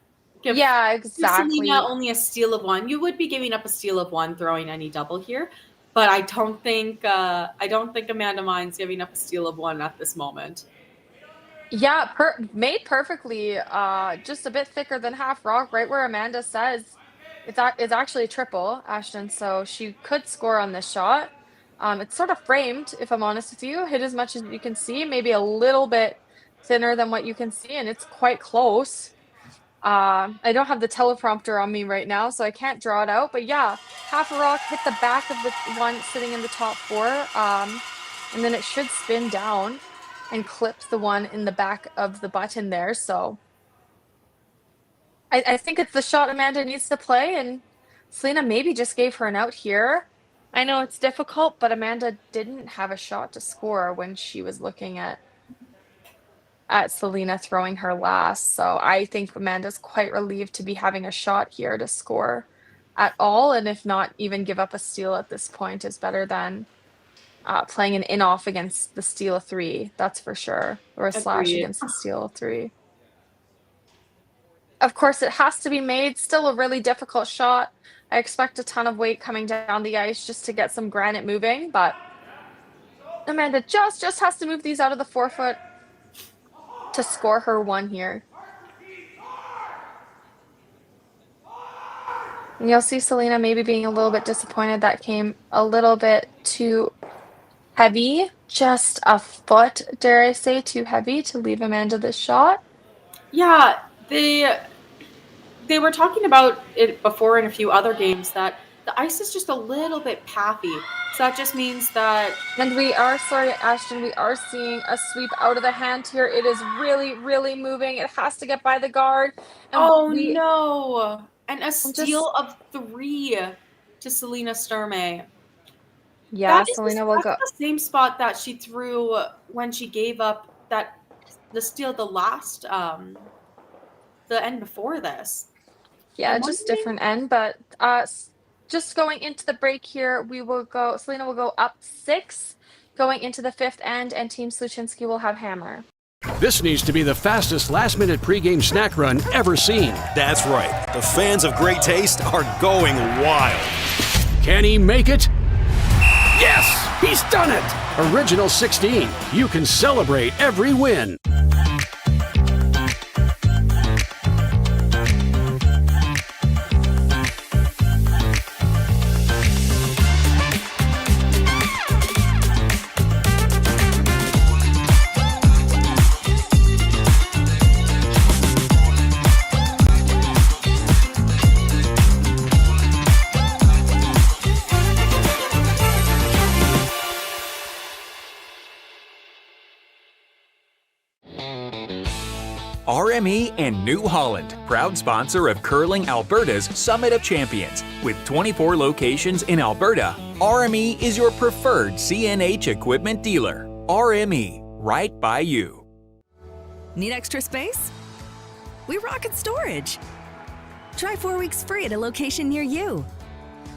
Yeah, exactly. Selena only a steal of 1. You would be giving up a steal of 1 throwing any double here. But I don't think Amanda minds giving up a steal of 1 at this moment. Yeah, made perfectly. Just a bit thicker than half rock, right where Amanda says it's actually a triple, Ashton. So she could score on this shot. It's sort of framed, if I'm honest with you. Hit as much as you can see, maybe a little bit thinner than what you can see, and it's quite close. I don't have the teleprompter on me right now, so I can't draw it out. But yeah, half a rock hit the back of the one sitting in the top 4, and then it should spin down and clip the one in the back of the button there. So I think it's the shot Amanda needs to play, and Selena maybe just gave her an out here. I know it's difficult, but Amanda didn't have a shot to score when she was looking at Selena throwing her last. So I think Amanda's quite relieved to be having a shot here to score at all, and if not even give up a steal at this point is better than playing an in-off against the steal of 3, that's for sure, or a slash against the steal of 3. Of course, it has to be made. Still a really difficult shot. I expect a ton of weight coming down the ice just to get some granite moving, but Amanda just has to move these out of the 4-foot to score her 1 here. And you'll see Selena maybe being a little bit disappointed that came a little bit too heavy, just a foot, dare I say, too heavy to leave Amanda this shot. Yeah, they were talking about it before in a few other games that the ice is just a little bit pathy. So that just means that... And we are, sorry, Ashton, we are seeing a sweep out of the hand here. It is really, really moving. It has to get by the guard. And no! And a steal of 3 to Selena Sturmay. Yeah, Selena will go. That's the same spot that she threw when she gave up the steal the last, the end before this. Yeah, just different end, but just going into the break here, Selena will go up 6 going into the 5th end, and Team Sluchinski will have hammer. This needs to be the fastest last-minute pregame snack run ever seen. That's right. The fans of great taste are going wild. Can he make it? Yes! He's done it! Original 16. You can celebrate every win. RME and New Holland, proud sponsor of Curling Alberta's Summit of Champions. With 24 locations in Alberta, RME is your preferred CNH equipment dealer. RME, right by you. Need extra space? We rocket storage. Try 4 weeks free at a location near you.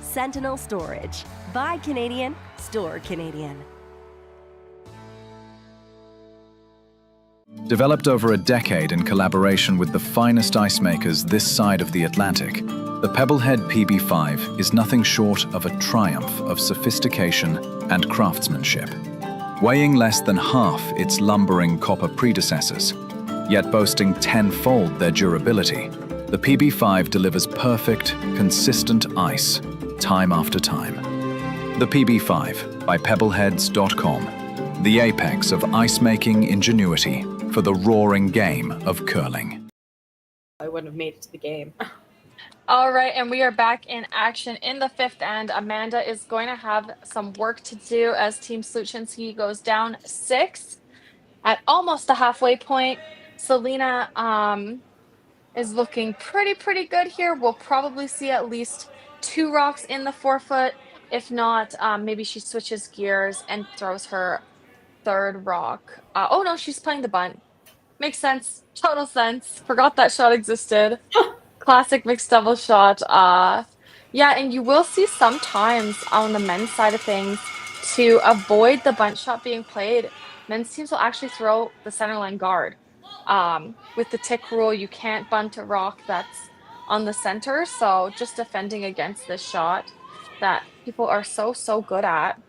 Sentinel Storage. Buy Canadian, store Canadian. Developed over a decade in collaboration with the finest ice makers this side of the Atlantic, the Pebblehead PB5 is nothing short of a triumph of sophistication and craftsmanship. Weighing less than half its lumbering copper predecessors, yet boasting tenfold their durability, the PB5 delivers perfect, consistent ice, time after time. The PB5 by Pebbleheads.com, the apex of ice-making ingenuity for the roaring game of curling. I wouldn't have made it to the game. All right, and we are back in action in the fifth end. Amanda is going to have some work to do as Team Sluchinski goes down 6 at almost the halfway point. Selena is looking pretty good here. We'll probably see at least 2 rocks in the forefoot. If not, maybe she switches gears and throws her 3rd rock. Oh no, she's playing the bunt. Makes sense. Total sense. Forgot that shot existed. Classic mixed double shot. Yeah, and you will see sometimes on the men's side of things, to avoid the bunt shot being played, men's teams will actually throw the centerline guard. With the tick rule, you can't bunt a rock that's on the center, so just defending against this shot that people are so good at.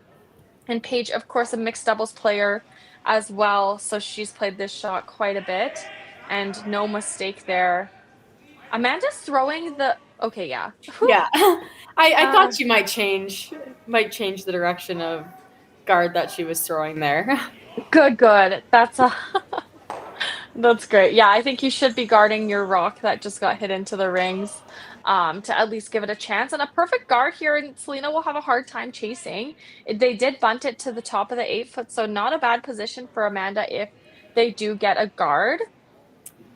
And Paige, of course, a mixed doubles player as well, so she's played this shot quite a bit, and no mistake there. Amanda's throwing the... Okay, yeah. Yeah. I thought she might change the direction of guard that she was throwing there. Good. That's great. Yeah, I think you should be guarding your rock that just got hit into the rings, to at least give it a chance. And a perfect guard here, and Selena will have a hard time chasing. They did bunt it to the top of the 8-foot, so not a bad position for Amanda if they do get a guard.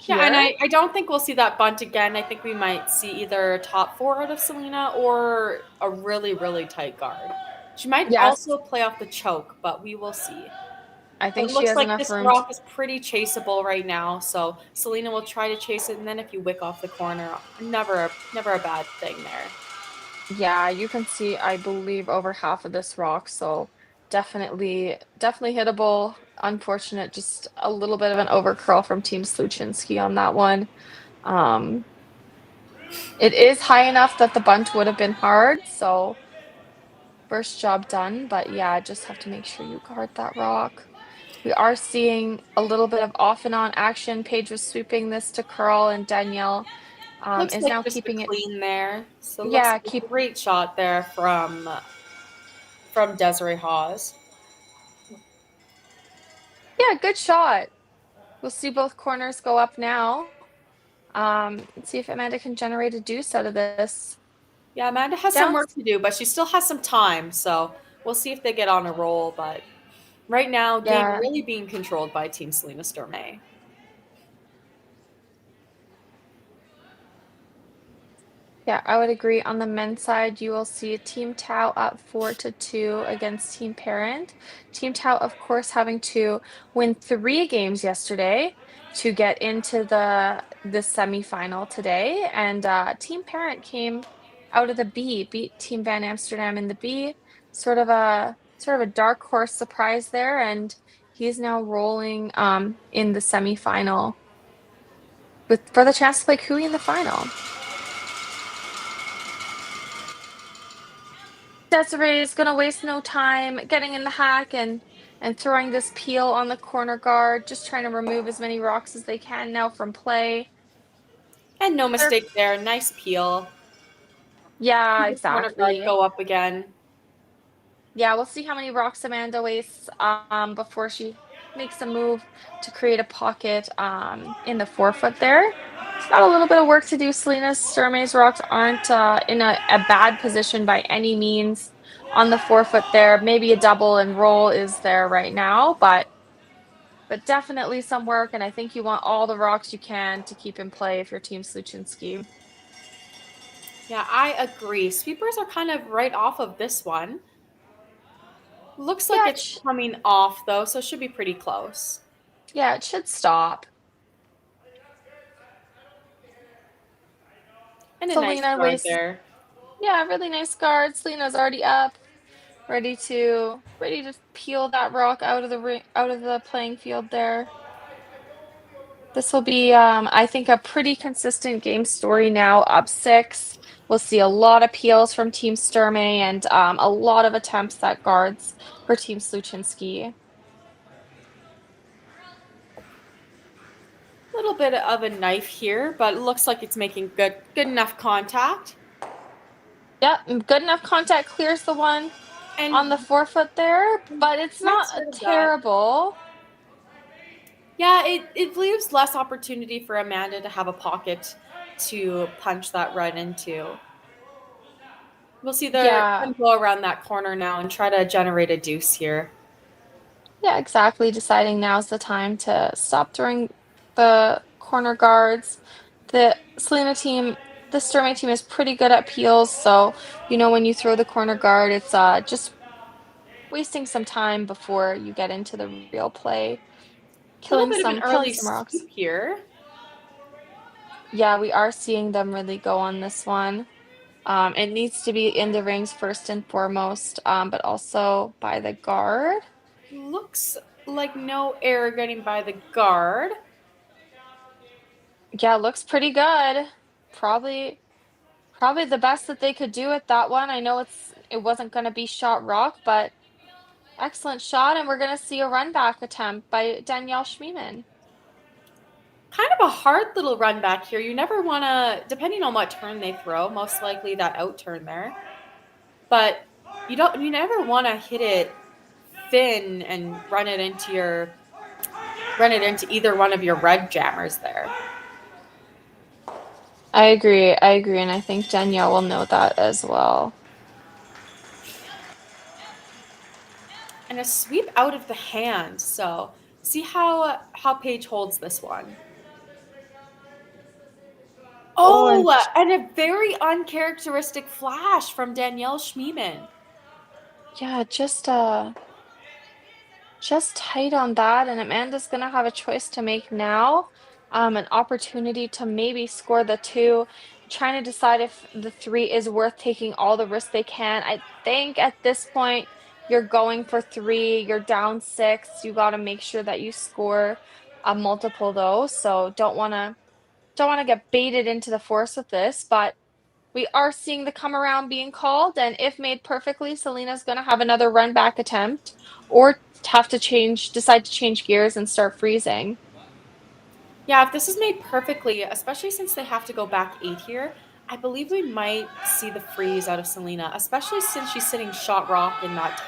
Yeah, and I don't think we'll see that bunt again. I think we might see either a top 4 out of Selena or a really tight guard. She might also play off the choke, but we will see. I think it she looks has like enough this room. rock is pretty chaseable right now, so Selena will try to chase it, and then if you wick off the corner, never a bad thing there. Yeah, you can see, I believe, over half of this rock, so definitely hittable. Unfortunate, just a little bit of an overcurl from Team Sluchinski on that one. It is high enough that the bunt would have been hard, so first job done, but yeah, just have to make sure you guard that rock. We are seeing a little bit of off and on action. Paige was sweeping this to curl, and Danielle is now keeping it clean there. So yeah, keep great shot there from Desiree Hawes. Yeah, good shot. We'll see both corners go up now. Let's see if Amanda can generate a deuce out of this. Yeah, Amanda has some work to do, but she still has some time, so we'll see if they get on a roll. But right now, game really being controlled by Team Selena Sturmay. Yeah, I would agree. On the men's side, you will see Team Tau up 4-2 against Team Parent. Team Tau, of course, having to win 3 games yesterday to get into the semifinal today. And Team Parent came out of the B, beat Team Van Amsterdam in the B. Sort of a dark horse surprise there, and he's now rolling in the semifinal for the chance to play Cooey in the final. Desiree is going to waste no time getting in the hack and throwing this peel on the corner guard, just trying to remove as many rocks as they can now from play. And no mistake there. Nice peel. Yeah, exactly. Corner guard go up again. Yeah, we'll see how many rocks Amanda wastes before she makes a move to create a pocket in the 4-foot there. She's got a little bit of work to do. Selena Sturmay's rocks aren't in a bad position by any means on the 4-foot there. Maybe a double and roll is there right now, but but definitely some work, and I think you want all the rocks you can to keep in play if you're Team Sluchinski. Yeah, I agree. Sweepers are kind of right off of this one. Looks like Yeah, it's coming off though, so it should be pretty close. yeah, it should stop. And a nice Selena guard there. Yeah, really nice guard. Selena's already up, ready to peel that rock out of the playing field there. This will be, I think, a pretty consistent game story now. Up 6. We'll see a lot of peels from Team Sturmay and a lot of attempts at guards for Team Sluchinski. A little bit of a knife here, but it looks like it's making good enough contact. Yep, good enough contact, clears the one on the forefoot there, but it's not terrible. Yeah, it leaves less opportunity for Amanda to have a pocket to punch that right into. We'll see them go around that corner now and try to generate a deuce here. Yeah, exactly. Deciding now's the time to stop throwing the corner guards. The Selena team, the Sturmay team is pretty good at peels, so when you throw the corner guard, it's just wasting some time before you get into the real play. Killing some rocks here. Yeah, we are seeing them really go on this one. It needs to be in the rings first and foremost, but also by the guard. Looks like no error getting by the guard. Yeah, looks pretty good. Probably the best that they could do at that one. I know it wasn't going to be shot rock, but excellent shot, and we're going to see a run back attempt by Danielle Schmiemann. Kind of a hard little run back here. You never want to, depending on what turn they throw, most likely that out turn there. But you never want to hit it thin and run it into either one of your red jammers there. I agree, and I think Danielle will know that as well. And a sweep out of the hand. So see how Paige holds this one. Oh, and a very uncharacteristic flash from Danielle Schmiemann. Yeah, just tight on that, and Amanda's gonna have a choice to make now. An opportunity to maybe score the 2, trying to decide if the 3 is worth taking all the risk they can. I think at this point you're going for 3, you're down 6, you got to make sure that you score a multiple though, so don't want to get baited into the force with this, but we are seeing the come around being called, and if made perfectly, Selena's going to have another run back attempt or have to decide to change gears and start freezing. Yeah, if this is made perfectly, especially since they have to go back 8 here, I believe we might see the freeze out of Selena, especially since she's sitting shot rock in that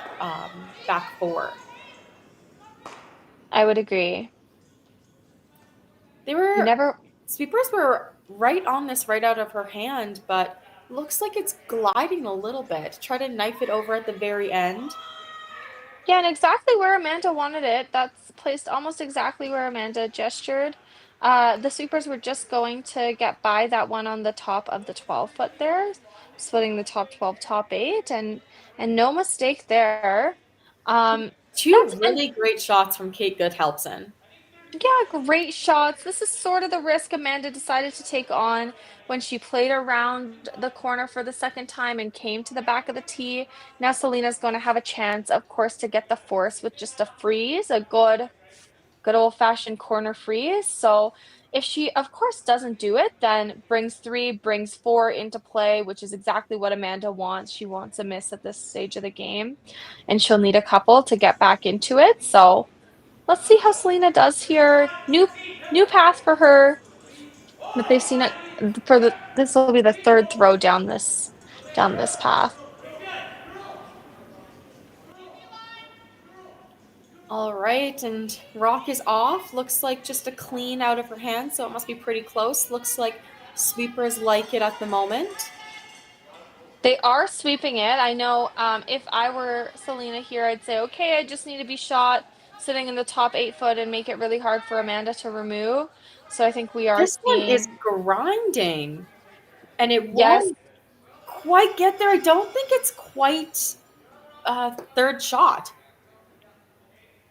back 4. I would agree. Sweepers were right on this right out of her hand, but looks like it's gliding a little bit. Try to knife it over at the very end. Yeah, and exactly where Amanda wanted it. That's placed almost exactly where Amanda gestured. The sweepers were just going to get by that one on the top of the 12-foot there, splitting the top 12, top 8, and no mistake there. 2 really great shots from Kate Goodhelpson. Yeah, great shots. This is sort of the risk Amanda decided to take on when she played around the corner for the second time and came to the back of the tee. Now Selena's going to have a chance, of course, to get the force with just a freeze, a good old-fashioned corner freeze. So if she, of course, doesn't do it, then brings 3, brings 4 into play, which is exactly what Amanda wants. She wants a miss at this stage of the game, and she'll need a couple to get back into it. So let's see how Selena does here. New path for her, but they've seen it this will be the 3rd throw down this path. All right, and rock is off. Looks like just a clean out of her hand, so it must be pretty close. Looks like sweepers like it at the moment. They are sweeping it. I know if I were Selena here, I'd say, okay, I just need to be shot sitting in the top 8 foot and make it really hard for Amanda to remove. So I think we are This one is seeing. grinding, and it Yes. won't quite get there. I don't think it's quite third shot.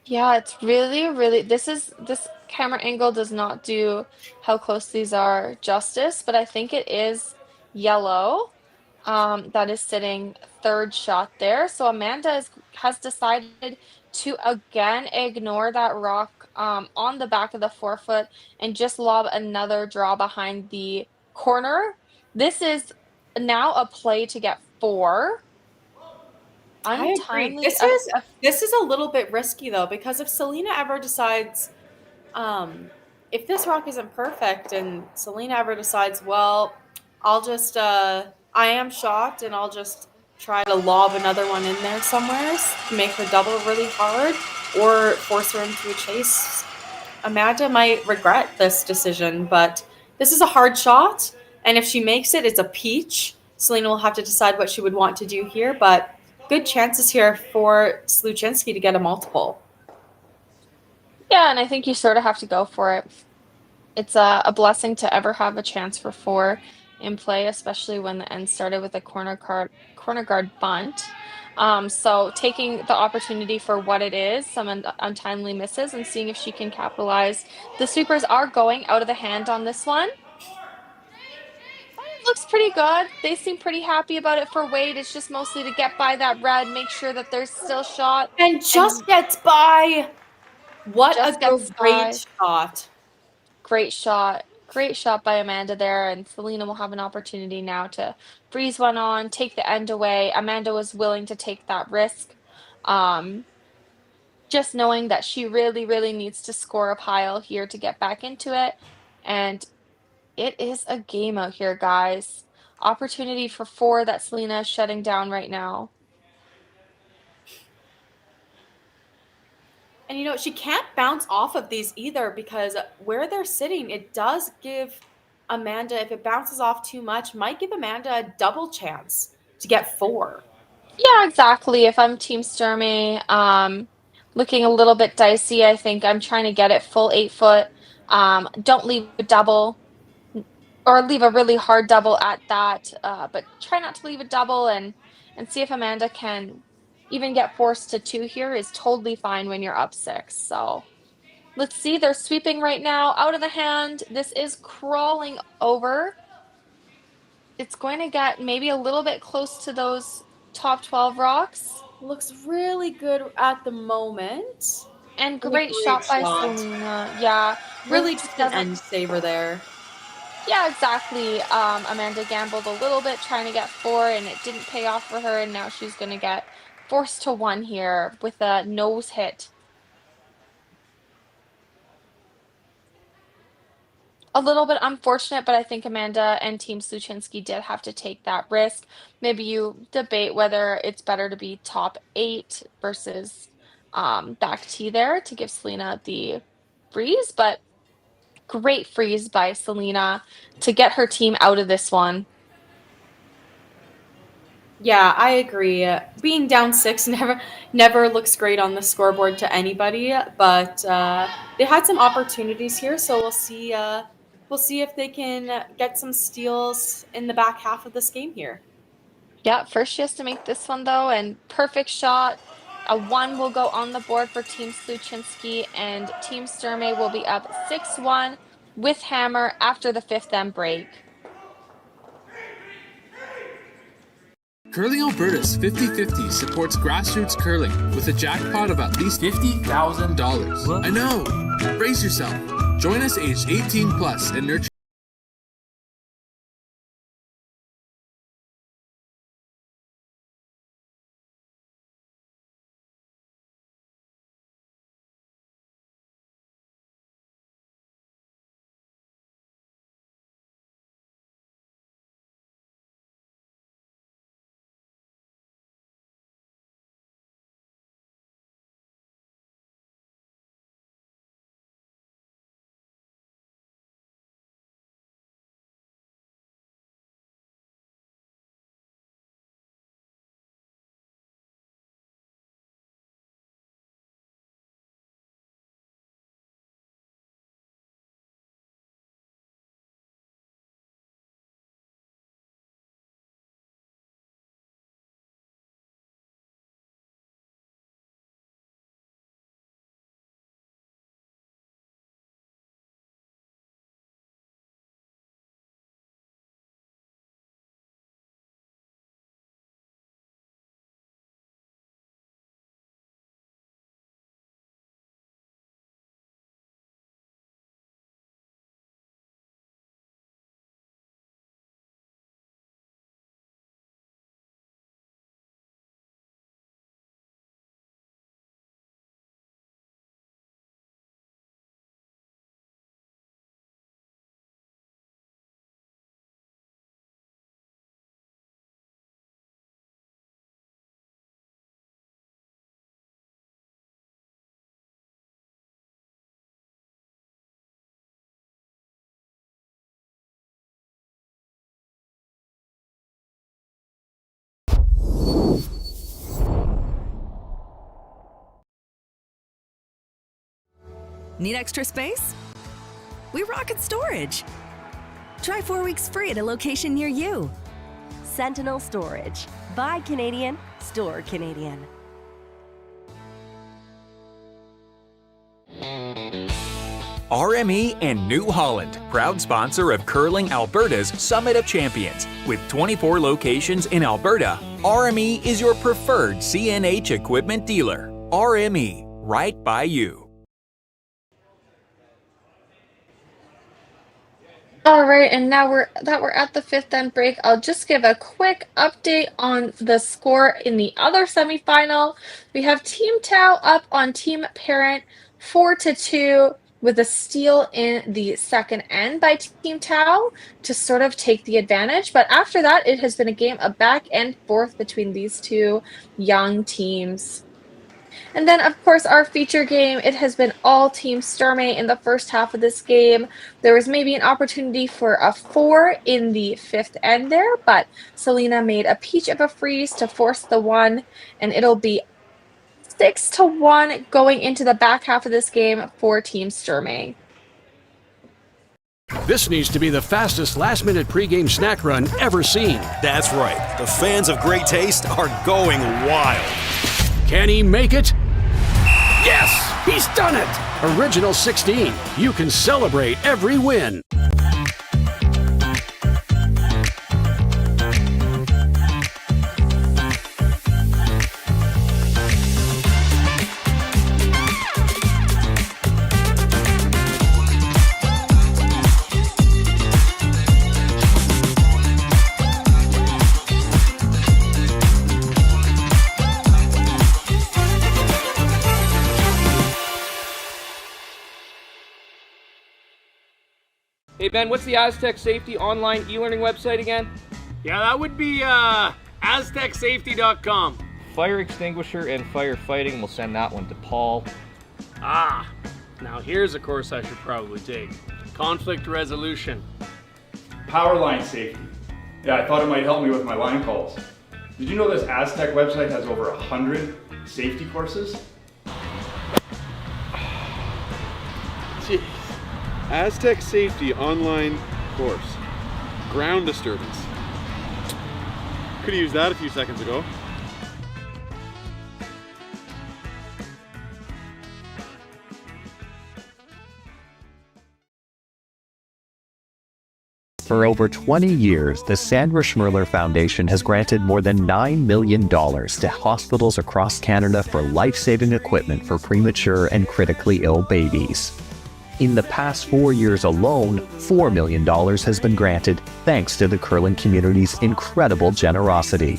Yeah, it's really, this camera angle does not do how close these are justice, but I think it is yellow that is sitting third shot there. So Amanda has decided to again ignore that rock on the back of the forefoot and just lob another draw behind the corner. This is now a play to get 4. I agree. Untimely. This is a little bit risky though, because if Selena ever decides, if this rock isn't perfect, and Selena ever decides, well, I'll just I am shocked, and I'll just try to lob another one in there somewhere to make her double really hard, or force her into a chase. Amanda might regret this decision, but this is a hard shot, and if she makes it, it's a peach. Selena will have to decide what she would want to do here, but good chances here for Sluchinski to get a multiple. Yeah, and I think you sort of have to go for it. It's a blessing to ever have a chance for 4 in play, especially when the end started with a corner guard bunt. So taking the opportunity for what it is, some untimely misses, and seeing if she can capitalize. The sweepers are going out of the hand on this one. Looks pretty good. They seem pretty happy about it for Wade. It's just mostly to get by that red, make sure that there's still shot. And just gets by. What a great By. shot. Great shot. Great shot by Amanda there, and Selena will have an opportunity now to freeze one on, take the end away. Amanda was willing to take that risk. Just knowing that she really needs to score a pile here to get back into it. And it is a game out here, guys. Opportunity for 4 that Selena is shutting down right now. And she can't bounce off of these either, because where they're sitting, it does give Amanda, if it bounces off too much, might give Amanda a double chance to get 4. Yeah, exactly. If I'm Team Sturmay, looking a little bit dicey, I think I'm trying to get it full 8 foot. Don't leave a double, or leave a really hard double at that, but try not to leave a double, and see if Amanda can even get forced to 2 here is totally fine when you're up 6. So let's see. They're sweeping right now out of the hand. This is crawling over. It's going to get maybe a little bit close to those top 12 rocks. Looks really good at the moment. And great shot by Selena. Yeah. Really just an end saver there. Yeah, exactly. Amanda gambled a little bit trying to get 4, and it didn't pay off for her, and now she's going to get forced to 1 here with a nose hit. A little bit unfortunate, but I think Amanda and Team Sluchinski did have to take that risk. Maybe you debate whether it's better to be top 8 versus back T there to give Selena the freeze, but great freeze by Selena to get her team out of this one. Yeah, I agree. Being down 6 never looks great on the scoreboard to anybody, but they had some opportunities here, so we'll see. We'll see if they can get some steals in the back half of this game here. Yeah, first she has to make this one though, and perfect shot. A 1 will go on the board for Team Sluchinski, and Team Sturmay will be up 6-1 with hammer after the 5th end break. Curling Alberta's 50/50 supports grassroots curling with a jackpot of at least $50,000. I know! Brace yourself. Join us aged 18 plus and nurture Need extra space? We rocket storage. Try 4 weeks free at a location near you. Sentinel Storage. Buy Canadian, store Canadian. RME and New Holland, proud sponsor of Curling Alberta's Summit of Champions. With 24 locations in Alberta, RME is your preferred CNH equipment dealer. RME, right by you. All right, and now we're at the fifth end break, I'll just give a quick update on the score in the other semifinal. We have Team Tau up on Team Parent 4-2 with a steal in the second end by Team Tau to sort of take the advantage. But after that, it has been a game of back and forth between these two young teams. And then, of course, our feature game, it has been all Team Sturmay in the first half of this game. There was maybe an opportunity for a 4 in the fifth end there, but Selena made a peach of a freeze to force the 1, and it'll be 6-1 going into the back half of this game for Team Sturmay. This needs to be the fastest last-minute pregame snack run ever seen. That's right. The fans of great taste are going wild. Can he make it? Yes! He's done it! Original 16. You can celebrate every win. Hey Ben, what's the Aztec Safety online e-learning website again? Yeah, that would be aztecsafety.com. Fire extinguisher and firefighting, we'll send that one to Paul. Ah, now here's a course I should probably take. Conflict resolution. Power line safety. Yeah, I thought it might help me with my line calls. Did you know this Aztec website has over 100 safety courses? Jeez. Aztec Safety online course. Ground disturbance. Could have used that a few seconds ago. For over 20 years, the Sandra Schmirler Foundation has granted more than $9 million to hospitals across Canada for life-saving equipment for premature and critically ill babies. In the past 4 years alone, $4 million has been granted thanks to the curling community's incredible generosity.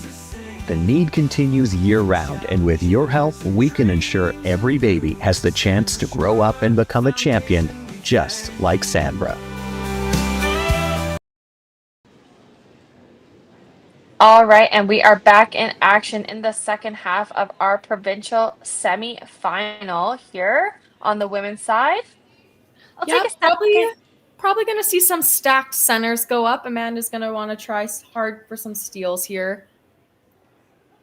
The need continues year-round, and with your help, we can ensure every baby has the chance to grow up and become a champion, just like Sandra. All right, and we are back in action in the second half of our provincial semi-final here on the women's side. I'll take a step. Probably going to see some stacked centers go up. Amanda's going to want to try hard for some steals here.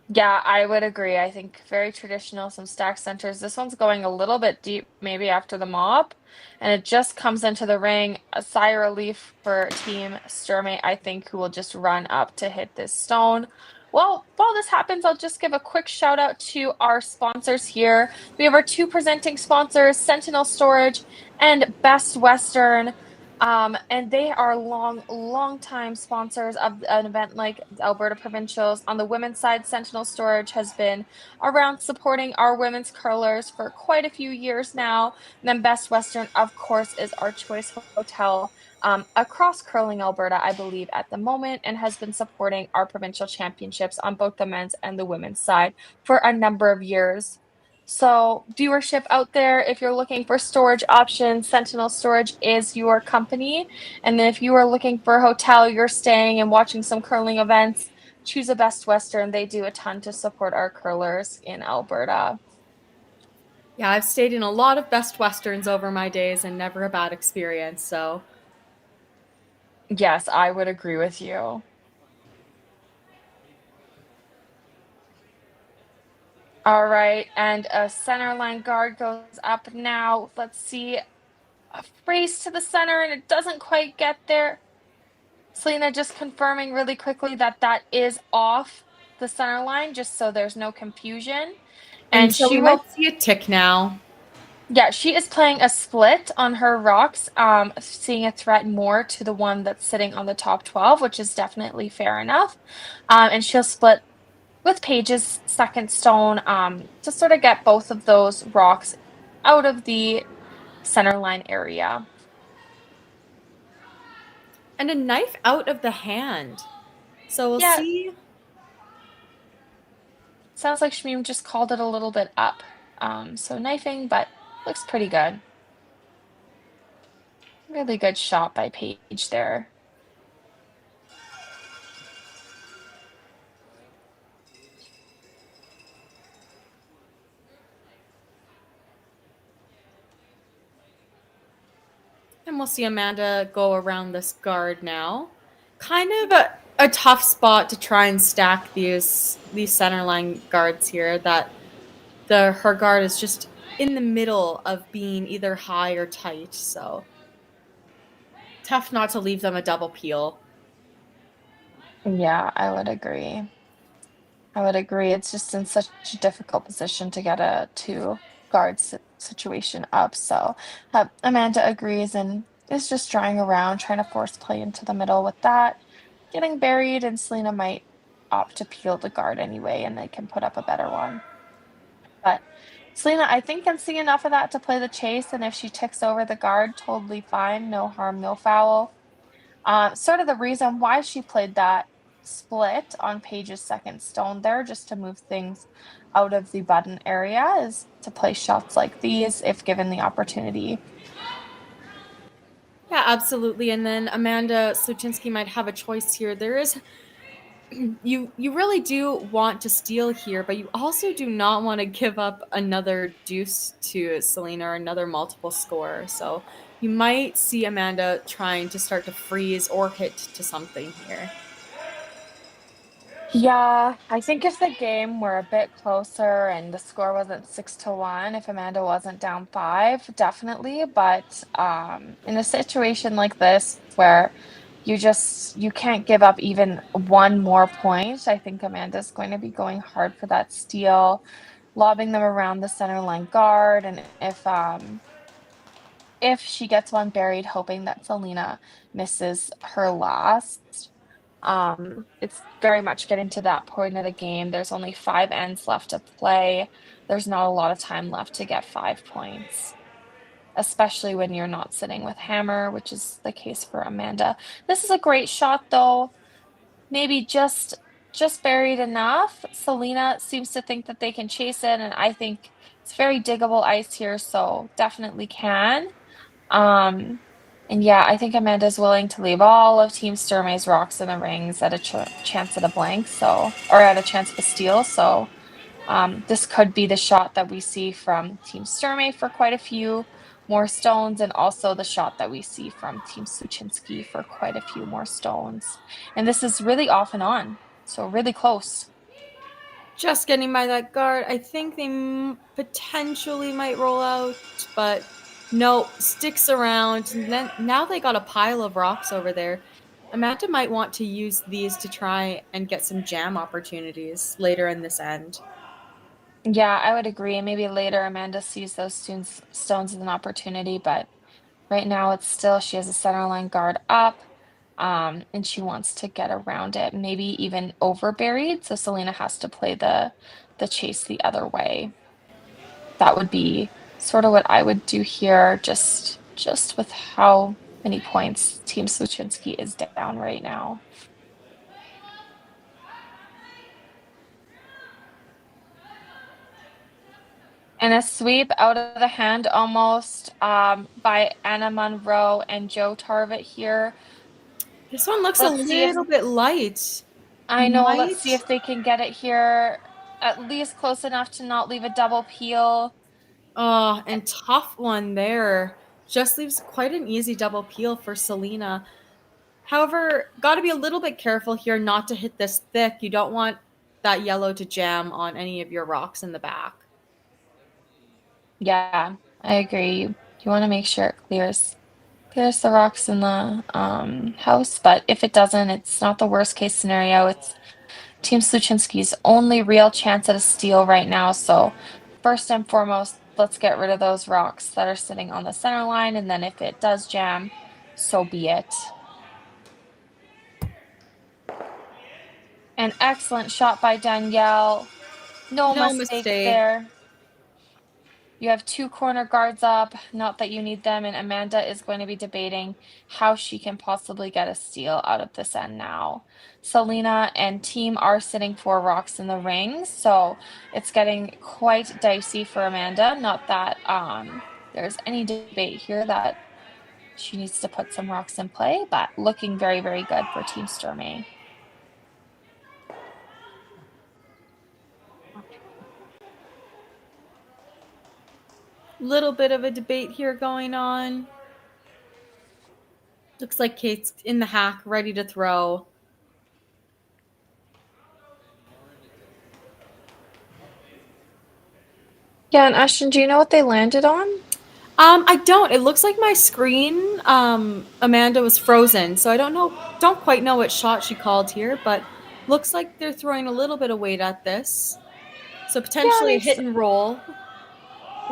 Yeah, I would agree. I think very traditional, some stack centers. This one's going a little bit deep, maybe after the mop, and it just comes into the ring. A sigh of relief for Team Sturmay, I think, who will just run up to hit this stone. Well, while this happens, I'll just give a quick shout out to our sponsors here. We have our two presenting sponsors, Sentinel Storage and Best Western. And they are long time sponsors of an event like Alberta Provincials. On the women's side, Sentinel Storage has been around supporting our women's curlers for quite a few years now. And then Best Western, of course, is our choice hotel across curling Alberta, I believe, at the moment, and has been supporting our provincial championships on both the men's and the women's side for a number of years. So viewership out there, if you're looking for storage options, Sentinel Storage is your company. And then if you are looking for a hotel, you're staying and watching some curling events, choose a Best Western. They do a ton to support our curlers in Alberta. Yeah, I've stayed in a lot of Best Westerns over my days and never a bad experience, so. Yes, I would agree with you. All right, and a center line guard goes up now. Let's see. A race to the center, and it doesn't quite get there. Selena just confirming really quickly that that is off the center line, just so there's no confusion. And And so she we might, will see a tick now. yeah, she is playing a split on her rocks, seeing a threat more to the one that's sitting on the top 12, which is definitely fair enough. And she'll split with Paige's second stone to sort of get both of those rocks out of the center line area. And a knife out of the hand. So we'll Yeah. see. Sounds like Shmeem just called it a little bit up. So knifing, but looks pretty good. Really good shot by Paige there. And we'll see Amanda go around this guard now. Kind of a tough spot to try and stack these center line guards here. That her guard is just in the middle of being either high or tight. So tough not to leave them a double peel. Yeah, I would agree. I would agree. It's just in such a difficult position to get a two guard situation up. So Amanda agrees and is just drawing around, trying to force play into the middle with that. Getting buried, and Selena might opt to peel the guard anyway, and they can put up a better one. But Selena, I think, can see enough of that to play the chase, and if she ticks over the guard, totally fine. No harm, no foul. Sort of the reason why she played that split on Paige's second stone there, just to move things out of the button area, is to play shots like these if given the opportunity. Yeah, absolutely. And then Amanda Sluchinski might have a choice here. There is you really do want to steal here, but you also do not want to give up another deuce to Selena or another multiple score. So you might see Amanda trying to start to freeze or hit to something here. Yeah, I think if the game were a bit closer and the score wasn't 6-1, if Amanda wasn't down 5, definitely. But in a situation like this where you can't give up even one more point, I think Amanda's going to be going hard for that steal, lobbing them around the center line guard, and if she gets one buried, hoping that Selena misses her last. It's very much getting to that point of the game. There's only 5 ends left to play. There's not a lot of time left to get 5 points, especially when you're not sitting with hammer, which is the case for Amanda. This is a great shot, though. Maybe just buried enough. Selena seems to think that they can chase it, and I think it's very diggable ice here, so definitely can. And yeah, I think Amanda's willing to leave all of Team Sturmay's rocks in the rings at a chance at a blank, or at a chance of a steal. So this could be the shot that we see from Team Sturmay for quite a few more stones, and also the shot that we see from Team Sluchinski for quite a few more stones. And this is really off and on, so really close. Just getting by that guard. I think they potentially might roll out, but no, sticks around. And then now they got a pile of rocks over there. Amanda might want to use these to try and get some jam opportunities later in this end. Yeah, I would agree. Maybe later Amanda sees those stones as an opportunity, but right now it's still, she has a center line guard up, and she wants to get around it, maybe even over buried. So Selena has to play the chase the other way. That would be sort of what I would do here, just with how many points Team Sluchinski is down right now. And a sweep out of the hand almost by Anna Monroe and Joe Tarvett here. This one looks a little bit light. I know. Let's see if they can get it here. At least close enough to not leave a double peel. Oh, and tough one there. Just leaves quite an easy double peel for Selena. However, got to be a little bit careful here not to hit this thick. You don't want that yellow to jam on any of your rocks in the back. Yeah, I agree. You want to make sure it clears the rocks in the house, but if it doesn't, it's not the worst case scenario. It's Team Sluchinski's only real chance at a steal right now. So first and foremost, let's get rid of those rocks that are sitting on the center line, and then if it does jam, so be it. An excellent shot by Danielle. No mistake there. You have 2 corner guards up, not that you need them, and Amanda is going to be debating how she can possibly get a steal out of this end now. Selena and team are sitting 4 rocks in the ring, so it's getting quite dicey for Amanda. Not that there's any debate here that she needs to put some rocks in play, but looking very, very good for Team Sturmay. Little bit of a debate here going on. Looks like Kate's in the hack, ready to throw. Yeah, and Ashton, do you know what they landed on? I don't. It looks like my screen, Amanda was frozen, so I don't quite know what shot she called here, but looks like they're throwing a little bit of weight at this. So potentially a hit and roll.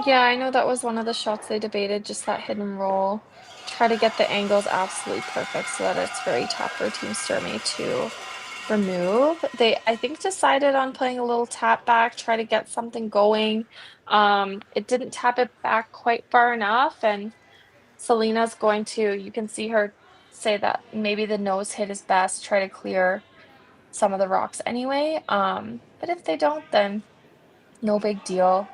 Yeah, I know that was one of the shots they debated, just that hit and roll. Try to get the angles absolutely perfect so that it's very tough for Team Sturmay to remove. They, I think, decided on playing a little tap back, try to get something going. It didn't tap it back quite far enough, and Selena's going to, you can see her say that maybe the nose hit is best, try to clear some of the rocks anyway. But if they don't, then no big deal.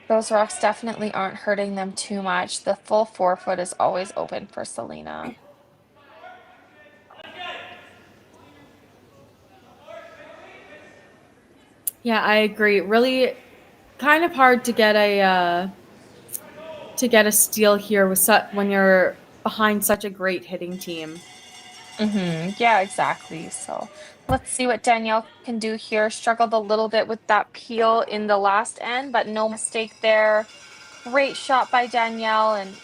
Those rocks definitely aren't hurting them too much. The full 4-foot is always open for Selena. Yeah, I agree. Really kind of hard to get a steal here with when you're behind such a great hitting team. Yeah, exactly. So let's see what Danielle can do here. Struggled a little bit with that peel in the last end, but no mistake there. Great shot by Danielle, and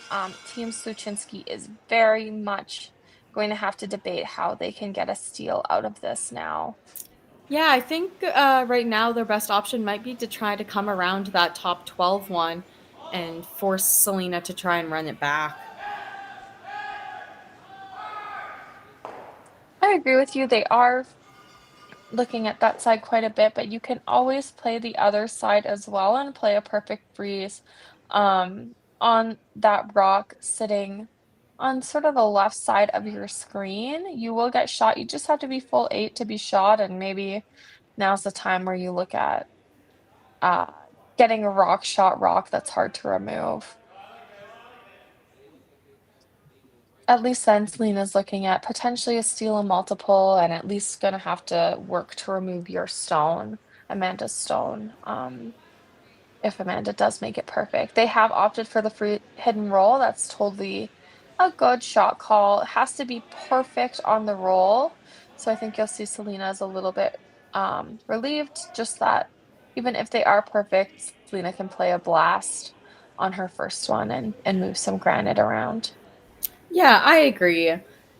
Team Sluchinski is very much going to have to debate how they can get a steal out of this now. Yeah, I think right now their best option might be to try to come around that top 12 one and force Selena to try and run it back. I agree with you. They are looking at that side quite a bit, but you can always play the other side as well and play a perfect freeze on that rock sitting on sort of the left side of your screen. You will get shot. You just have to be full 8 to be shot, and maybe now's the time where you look at getting a rock that's hard to remove. At least then Selena's looking at potentially a steal and multiple, and at least gonna have to work to remove your stone, Amanda's stone, if Amanda does make it perfect. They have opted for the free hidden roll. That's totally a good shot call. It has to be perfect on the roll. So I think you'll see Selena is a little bit relieved, just that even if they are perfect, Selena can play a blast on her first one and move some granite around. Yeah, I agree.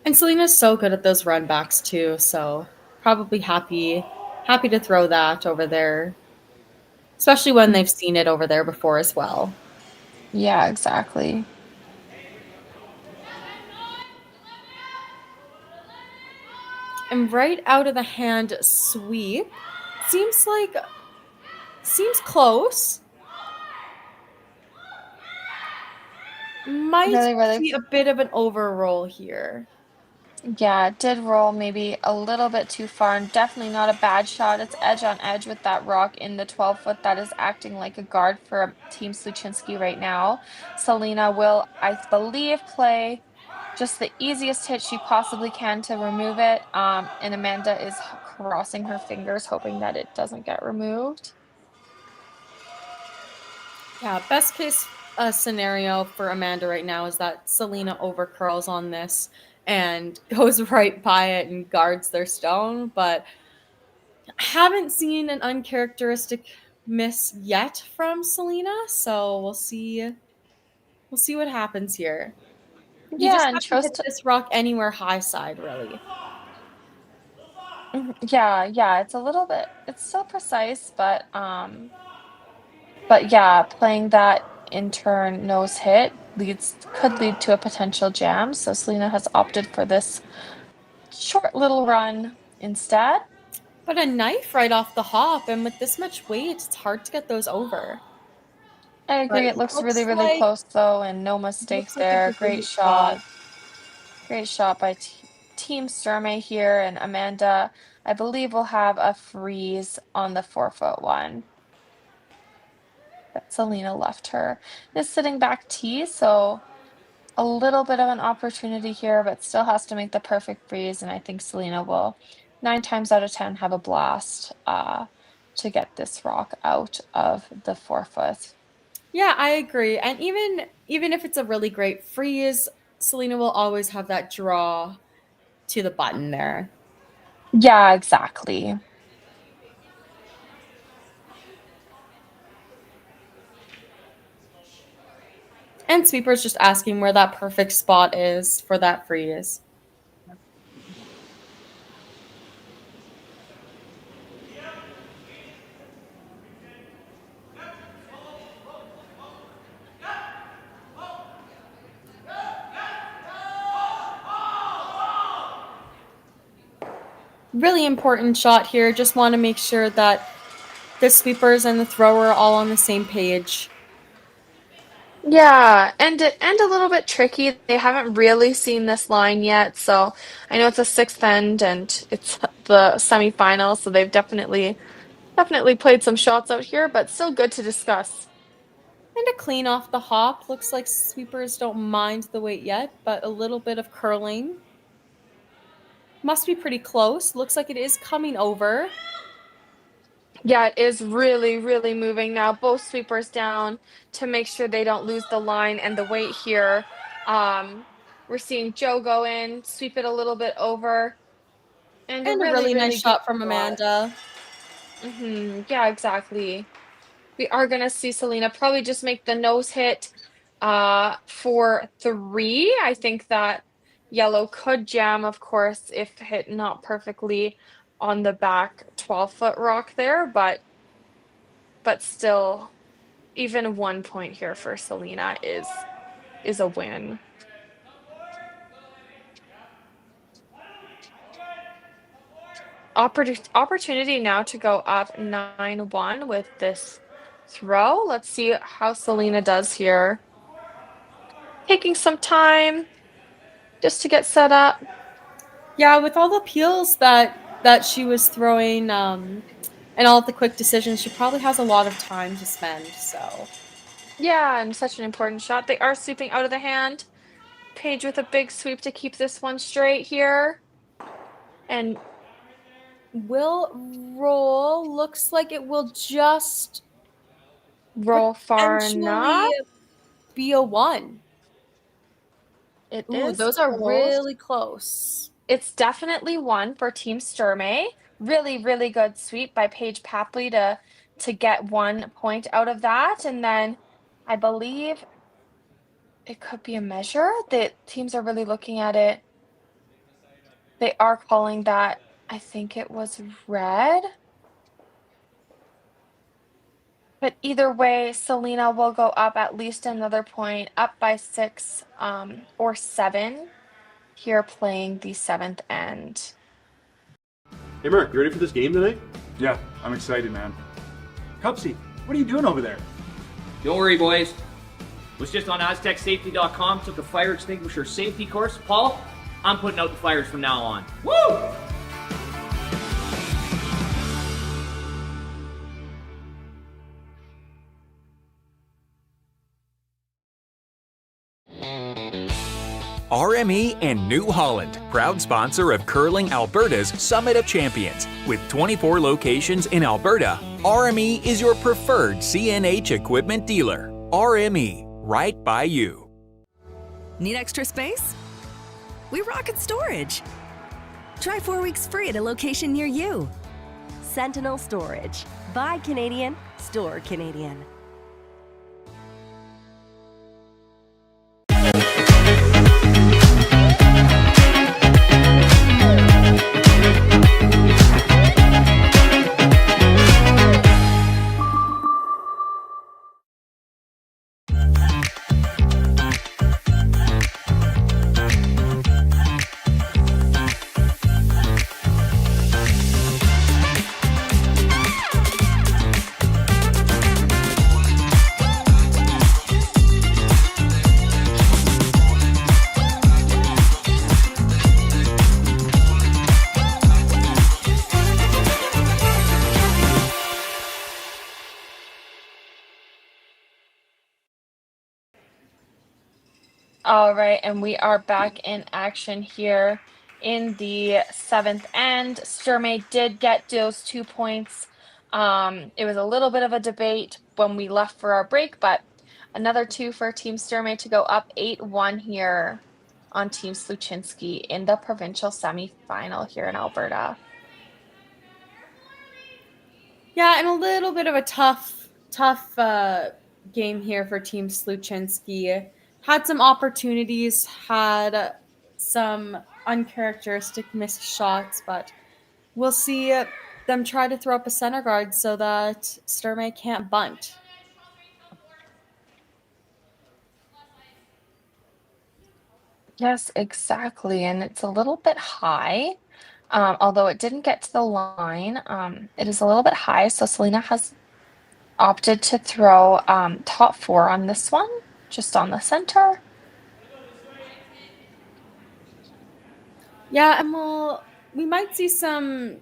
And Selena's so good at those run backs too, so probably happy to throw that over there. Especially when they've seen it over there before as well. Yeah, exactly. And right out of the hand sweep. Seems close. Might be a bit of an overroll here. Yeah, it did roll maybe a little bit too far, and definitely not a bad shot. It's edge on edge with that rock in the 12-foot that is acting like a guard for Team Sluchinski right now. Selena will, I believe, play just the easiest hit she possibly can to remove it, and Amanda is crossing her fingers, hoping that it doesn't get removed. Yeah, best case scenario for Amanda right now is that Selena overcurls on this and goes right by it and guards their stone, but Haven't seen an uncharacteristic miss yet from Selena, so we'll see. We'll see what happens here. You just Yeah, and have to chose hit to. this rock anywhere high side, really. Yeah, it's a little bit. It's still precise, but yeah, playing that in turn nose hit could lead to a potential jam. So Selena has opted for this short little run instead. But a knife right off the hop, and with this much weight, it's hard to get those over. I agree. But It looks really, really close though, and no mistake looks like a there. really Great good shot. Great shot by Team Sturmay here, and Amanda, I believe, will have a freeze on the 4-foot one that Selena left her. Is sitting back tee, so a little bit of an opportunity here, but still has to make the perfect freeze, and I think Selena will 9 times out of 10 have a blast to get this rock out of the 4-foot. Yeah, I agree. And even if it's a really great freeze, Selena will always have that draw to the button there. Yeah, exactly. And Sweeper's just asking where that perfect spot is for that freeze. Really important shot here. Just want to make sure that the sweepers and the thrower are all on the same page. Yeah, and a little bit tricky. They haven't really seen this line yet, so I know it's a sixth end and it's the semifinals, so they've definitely played some shots out here, but still good to discuss. And a clean off the hop. Looks like sweepers don't mind the weight yet, but a little bit of curling. Must be pretty close. Looks like it is coming over. Yeah, it is really, really moving now. Both sweepers down to make sure they don't lose the line and the weight here. We're seeing Joe go in, sweep it a little bit over. And a really nice shot from Amanda. Yeah, exactly. We are going to see Selena probably just make the nose hit for 3. I think that yellow could jam, of course, if hit not perfectly on the back 12-foot rock there, but still, even 1 point here for Selena is a win. Opportunity now to go up 9-1 with this throw. Let's see how Selena does here. Taking some time just to get set up. Yeah, with all the peels that she was throwing and all of the quick decisions, she probably has a lot of time to spend, so. Yeah, and such an important shot. They are sweeping out of the hand. Paige with a big sweep to keep this one straight here. And will roll. Looks like it will just roll far enough. Be a 1. It Ooh, is. Those are really close. It's definitely 1 for Team Sturmay. Really, really good sweep by Paige Papley to get 1 point out of that. And then I believe it could be a measure. The teams are really looking at it. They are calling that, I think it was red. But either way, Selena will go up at least another point, up by 6 or 7 here playing the 7th end. Hey Mark, you ready for this game tonight? Yeah, I'm excited, man. Cupsy, what are you doing over there? Don't worry, boys. Was just on AztecSafety.com, took a fire extinguisher safety course. Paul, I'm putting out the fires from now on. Woo! RME and New Holland, proud sponsor of Curling Alberta's Summit of Champions. With 24 locations in Alberta, RME is your preferred CNH equipment dealer. RME, right by you. Need extra space? We rocket storage. Try 4 weeks free at a location near you. Sentinel Storage. Buy Canadian, store Canadian. All right, and we are back in action here in the 7th end. Sturmay did get those 2 points. It was a little bit of a debate when we left for our break, but another 2 for Team Sturmay to go up 8-1 here on Team Sluchinski in the provincial semifinal here in Alberta. Yeah, and a little bit of a tough game here for Team Sluchinski. Had some opportunities, had some uncharacteristic missed shots, but we'll see them try to throw up a center guard so that Sturmay can't bunt. Yes, exactly, and it's a little bit high. Although it didn't get to the line, it is a little bit high, so Selena has opted to throw top 4 on this one, just on the center. Yeah, and we might see some.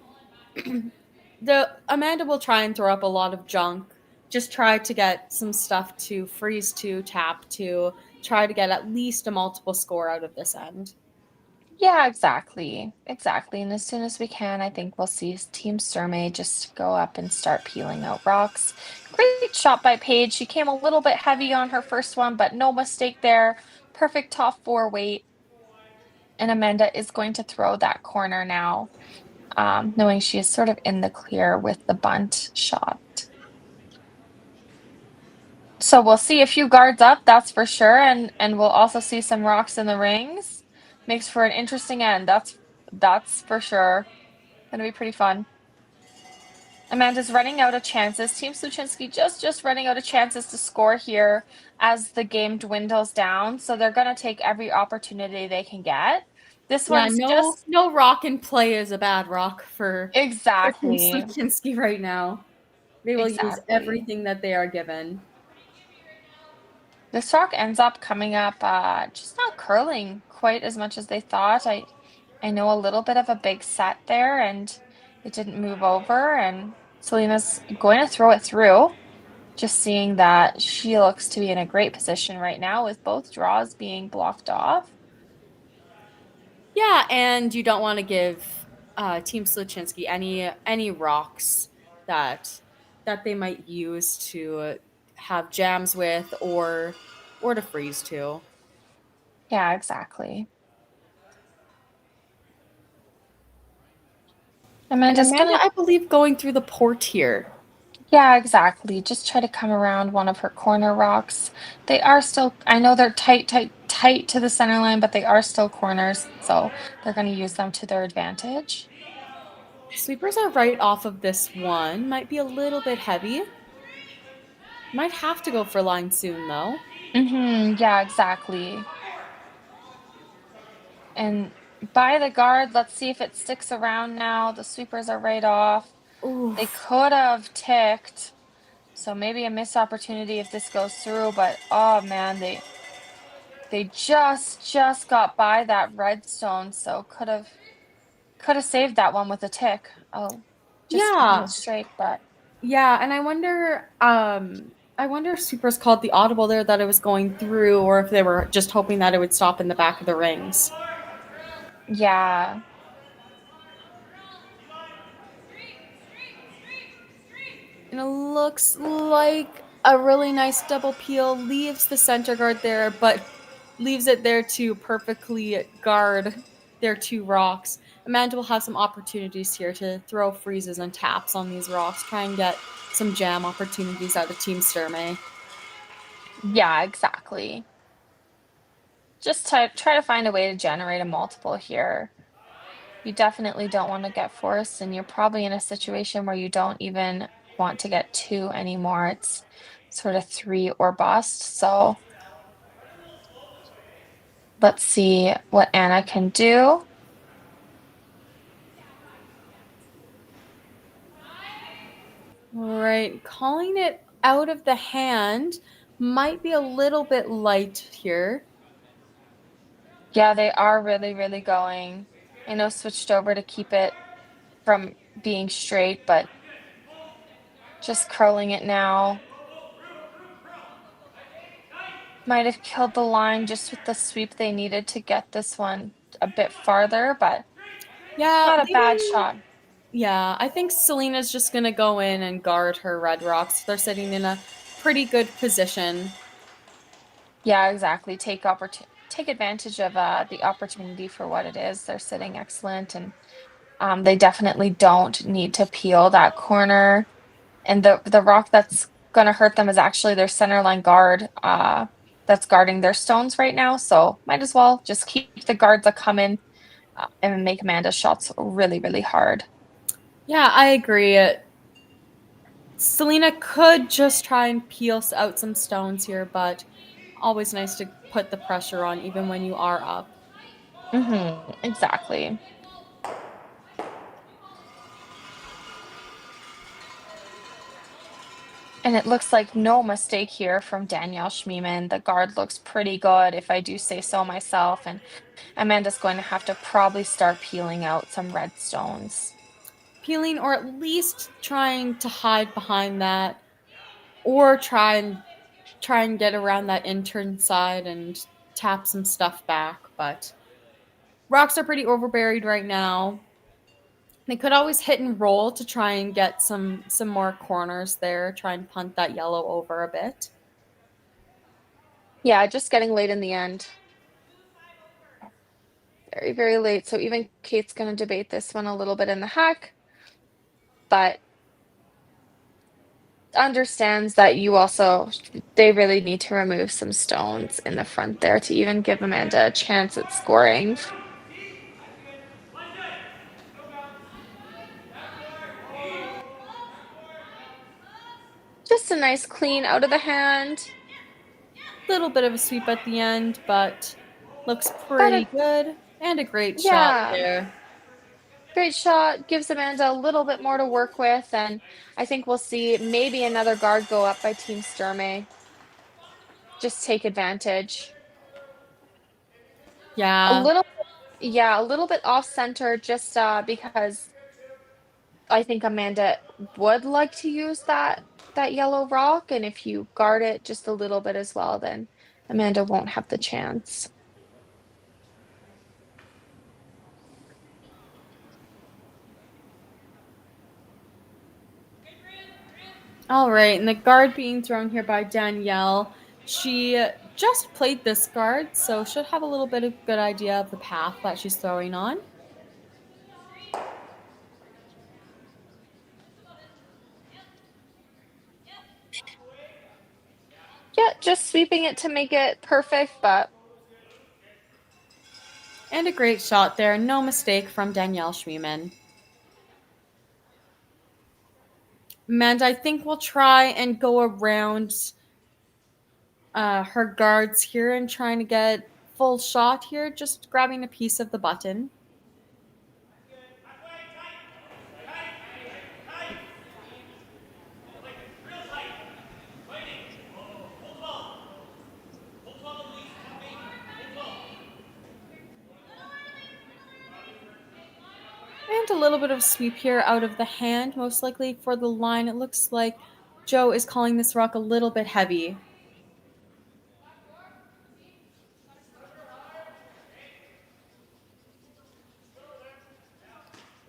Amanda will try and throw up a lot of junk. Just try to get some stuff to freeze to, tap to, try to get at least a multiple score out of this end. Yeah, exactly. Exactly. And as soon as we can, I think we'll see Team Sturmay just go up and start peeling out rocks. Great shot by Paige. She came a little bit heavy on her first one, but no mistake there. Perfect top 4 weight. And Amanda is going to throw that corner now, knowing she is sort of in the clear with the bunt shot. So we'll see a few guards up, that's for sure, and we'll also see some rocks in the rings. Makes for an interesting end, that's for sure. Gonna be pretty fun. Amanda's running out of chances. Team Sluchinski just running out of chances to score here as the game dwindles down. So they're gonna take every opportunity they can get. This one's no rock in play is a bad rock for Team exactly Sluchinski right now. They will use everything that they are given. This rock ends up coming up, just not curling quite as much as they thought. I know a little bit of a big set there, and it didn't move over, and Selena's going to throw it through. Just seeing that she looks to be in a great position right now with both draws being blocked off. Yeah, and you don't want to give Team Sluchinski any rocks that they might use to have jams with or to freeze to. Yeah, exactly. Amanda, I believe, going through the port here. Yeah, exactly. Just try to come around one of her corner rocks. They are still, I know they're tight to the center line, but they are still corners, so they're going to use them to their advantage. Sweepers are right off of this one. Might be a little bit heavy. Might have to go for line soon, though. Yeah, exactly. And by the guard, let's see if it sticks around now. The sweepers are right off. Oof. They could have ticked, so maybe a missed opportunity if this goes through, but oh man, they just got by that redstone, so could have saved that one with a tick. Oh, just straight, but yeah, and I wonder if Sweepers called the audible there that it was going through, or if they were just hoping that it would stop in the back of the rings. Yeah. And it looks like a really nice double peel. Leaves the center guard there, but leaves it there to perfectly guard their 2 rocks. Amanda will have some opportunities here to throw freezes and taps on these rocks, try and get some jam opportunities out of Team Sturmay. Yeah, exactly. Just try to find a way to generate a multiple here. You definitely don't want to get forced, and you're probably in a situation where you don't even want to get 2 anymore. It's sort of 3 or bust. So let's see what Anna can do. All right, calling it out of the hand might be a little bit light here. Yeah, they are really, really going. I know switched over to keep it from being straight, but just curling it now. Might have killed the line just with the sweep they needed to get this one a bit farther, but Yeah, not a bad shot. Yeah, I think Selena's just going to go in and guard her red rocks. They're sitting in a pretty good position. Yeah, exactly. Take advantage of the opportunity for what it is. They're sitting excellent, and they definitely don't need to peel that corner. And the rock that's going to hurt them is actually their center line guard that's guarding their stones right now. So might as well just keep the guards a coming and make Amanda's shots really, really hard. Yeah, I agree. Selena could just try and peel out some stones here, but always nice to put the pressure on even when you are up. Exactly. And it looks like no mistake here from Danielle Schmiemann. The guard looks pretty good, if I do say so myself. And Amanda's going to have to probably start peeling out some red stones. Peeling, or at least trying to hide behind that, or try and get around that intern side and tap some stuff back. But rocks are pretty overburied right now. They could always hit and roll to try and get some more corners there, try and punt that yellow over a bit. Yeah, just getting late in the end. Very, very late. So even Kate's going to debate this one a little bit in the hack, but understands that they really need to remove some stones in the front there to even give Amanda a chance at scoring. Just a nice clean out of the hand. Little bit of a sweep at the end, but looks pretty good. And a great shot there. Great shot. Gives Amanda a little bit more to work with, and I think we'll see maybe another guard go up by Team Sturmay. Just take advantage. Yeah. A little bit off center, just because I think Amanda would like to use that yellow rock, and if you guard it just a little bit as well, then Amanda won't have the chance. All right, and the guard being thrown here by Danielle. She just played this guard, so should have a little bit of good idea of the path that she's throwing on. Yeah, just sweeping it to make it perfect, but. And a great shot there. No mistake from Danielle Schmiemann. Amanda, I think we'll try and go around her guards here and trying to get full shot here, just grabbing a piece of the button. And a little bit of sweep here out of the hand, most likely for the line. It looks like Joe is calling this rock a little bit heavy.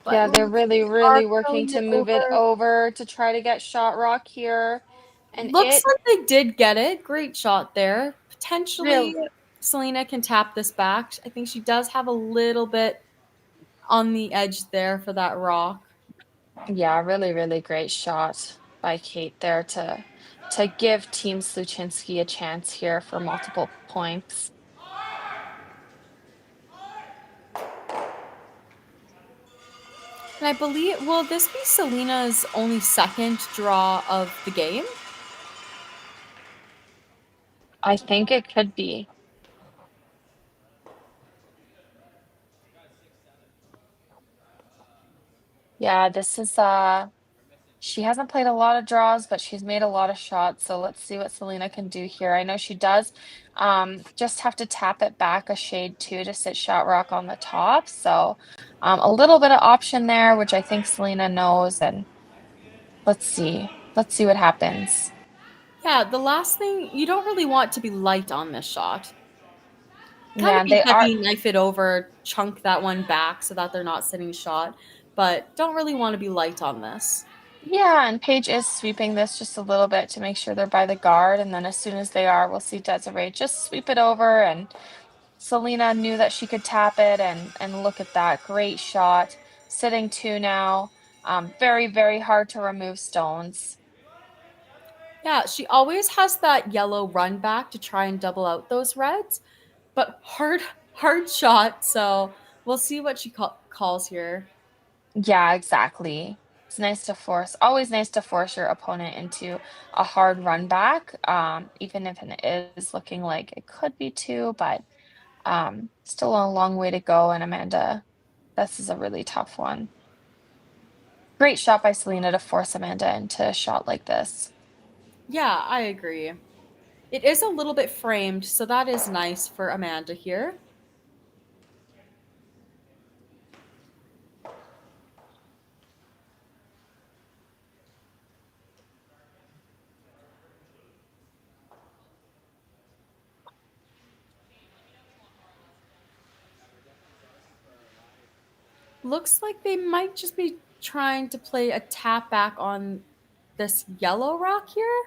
Yeah, they're really, really working to move it over to try to get shot rock here. And looks like they did get it. Great shot there. Potentially, Selena can tap this back. I think she does have a little bit on the edge there for that rock. Yeah, really, really great shot by Kate there to give Team Sluchinski a chance here for multiple points. And I believe, will this be Selena's only second draw of the game? I think it could be. Yeah, this is she hasn't played a lot of draws, but she's made a lot of shots. So let's see what Selena can do here. I know she does just have to tap it back a shade too to sit shot rock on the top. So a little bit of option there, which I think Selena knows. And let's see what happens. Yeah, the last thing, you don't really want to be light on this shot. Yeah, Kind of be heavy, knife it over, chunk that one back so that they're not sitting shot, but don't really want to be light on this. Yeah, and Paige is sweeping this just a little bit to make sure they're by the guard, and then as soon as they are, we'll see Desiree just sweep it over, and Selena knew that she could tap it, and look at that, great shot. Sitting 2 now. Very, very hard to remove stones. Yeah, she always has that yellow run back to try and double out those reds, but hard shot, so we'll see what she calls here. Yeah, exactly. It's nice to always nice to force your opponent into a hard run back, even if it is looking like it could be 2, but still a long way to go. And Amanda, this is a really tough one. Great shot by Selena to force Amanda into a shot like this. Yeah, I agree. It is a little bit framed, so that is nice for Amanda here. Looks like they might just be trying to play a tap back on this yellow rock here.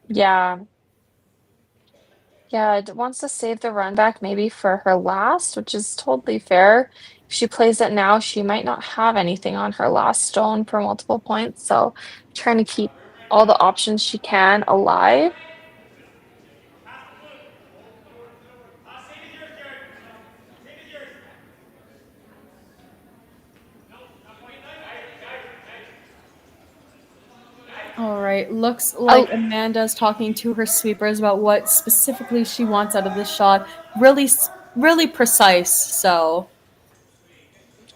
Yeah. Yeah, it wants to save the run back maybe for her last, which is totally fair. If she plays it now, she might not have anything on her last stone for multiple points. So trying to keep all the options she can alive. All right, looks like Amanda's talking to her sweepers about what specifically she wants out of this shot. Really precise, so.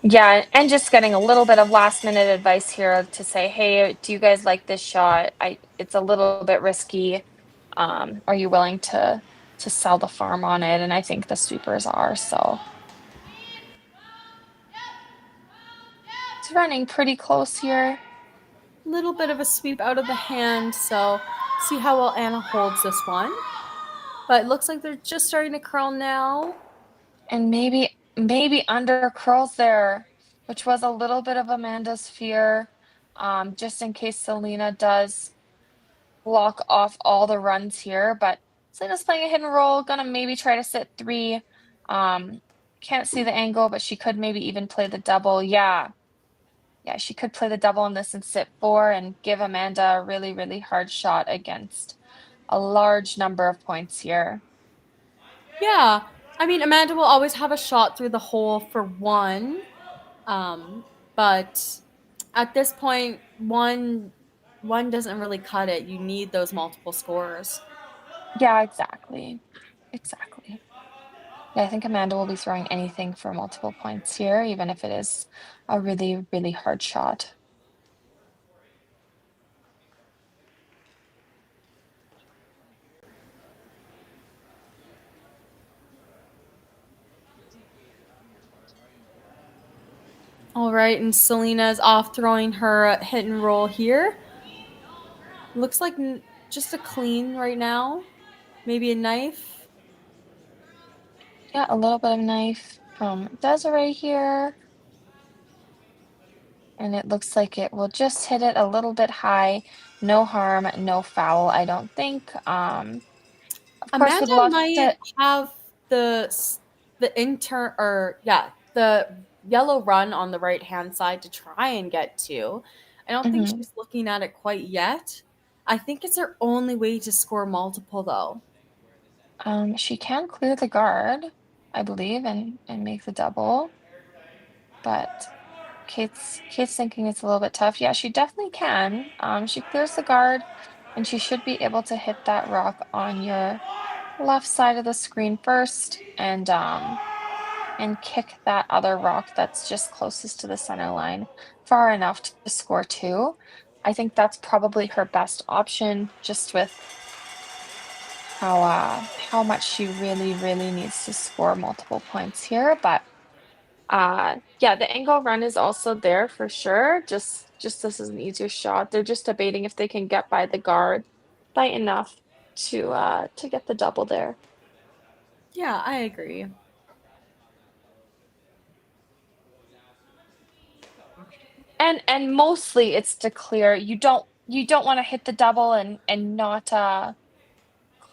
Yeah, and just getting a little bit of last minute advice here to say, hey, do you guys like this shot? It's a little bit risky. Are you willing to sell the farm on it? And I think the sweepers are, so. It's running pretty close here. Little bit of a sweep out of the hand, so see how well Anna holds this one. But it looks like they're just starting to curl now. And maybe under curls there, which was a little bit of Amanda's fear, just in case Selena does block off all the runs here. But Selena's playing a hidden roll, gonna maybe try to sit 3. Can't see the angle, but she could maybe even play the double. Yeah, she could play the double on this and sit 4 and give Amanda a really, really hard shot against a large number of points here. Yeah, I mean, Amanda will always have a shot through the hole for 1. But at this point, one doesn't really cut it. You need those multiple scores. Yeah, exactly. Yeah, I think Amanda will be throwing anything for multiple points here, even if it is a really, really hard shot. All right, and Selena's off throwing her hit and roll here. Looks like just a clean right now. Maybe a knife. Yeah, a little bit of knife from Desiree here. And it looks like it will just hit it a little bit high. No harm, no foul, I don't think. Of course, Amanda might have the yellow run on the right hand side to try and get to. I don't think she's looking at it quite yet. I think it's her only way to score multiple though. She can clear the guard, I believe, and make the double. But Kate's thinking it's a little bit tough. Yeah, she definitely can. She clears the guard, and she should be able to hit that rock on your left side of the screen first, and kick that other rock that's just closest to the center line far enough to score 2. I think that's probably her best option, just with how much she really needs to score multiple points here. But yeah, the angle run is also there for sure. Just this is an easier shot. They're just debating if they can get by the guard by enough to get the double there. Yeah, I agree. And mostly it's to clear. You don't want to hit the double and not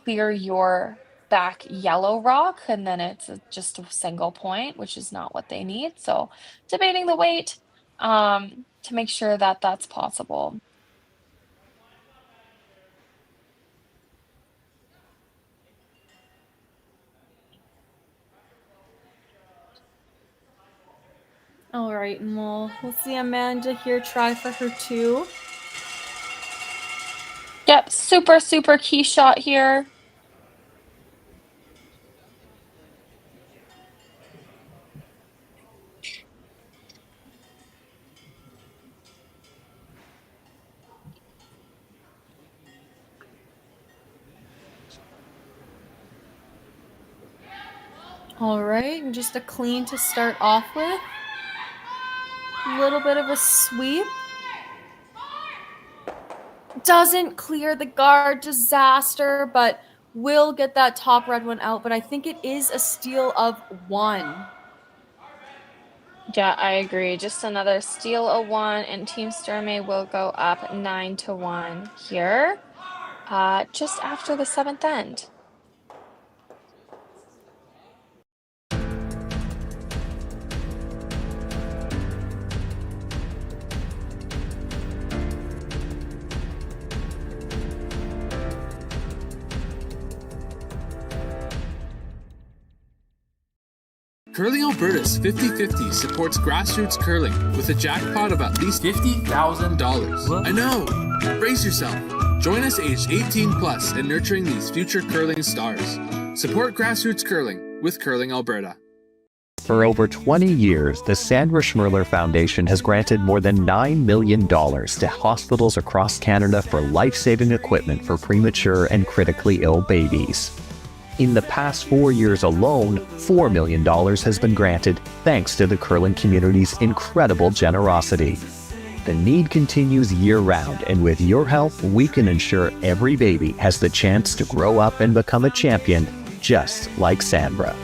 clear your back yellow rock, and then it's just a single point, which is not what they need. So debating the weight to make sure that that's possible. All right, and we'll see Amanda here try for her 2. Yep, super key shot here. All right, and just a clean to start off with. A little bit of a sweep. Doesn't clear the guard, disaster, but will get that top red one out. But I think it is a steal of 1. Yeah, I agree. Just another steal of 1, and Team Sturmay will go up 9-1 here, just after the 7th end. Curling Alberta's 50/50 supports grassroots curling with a jackpot of at least $50,000. I know! Brace yourself. Join us aged 18 plus in nurturing these future curling stars. Support grassroots curling with Curling Alberta. For over 20 years, the Sandra Schmirler Foundation has granted more than $9 million to hospitals across Canada for life-saving equipment for premature and critically ill babies. In the past 4 years alone, $4 million has been granted thanks to the curling community's incredible generosity. The need continues year-round, and with your help, we can ensure every baby has the chance to grow up and become a champion, just like Sandra.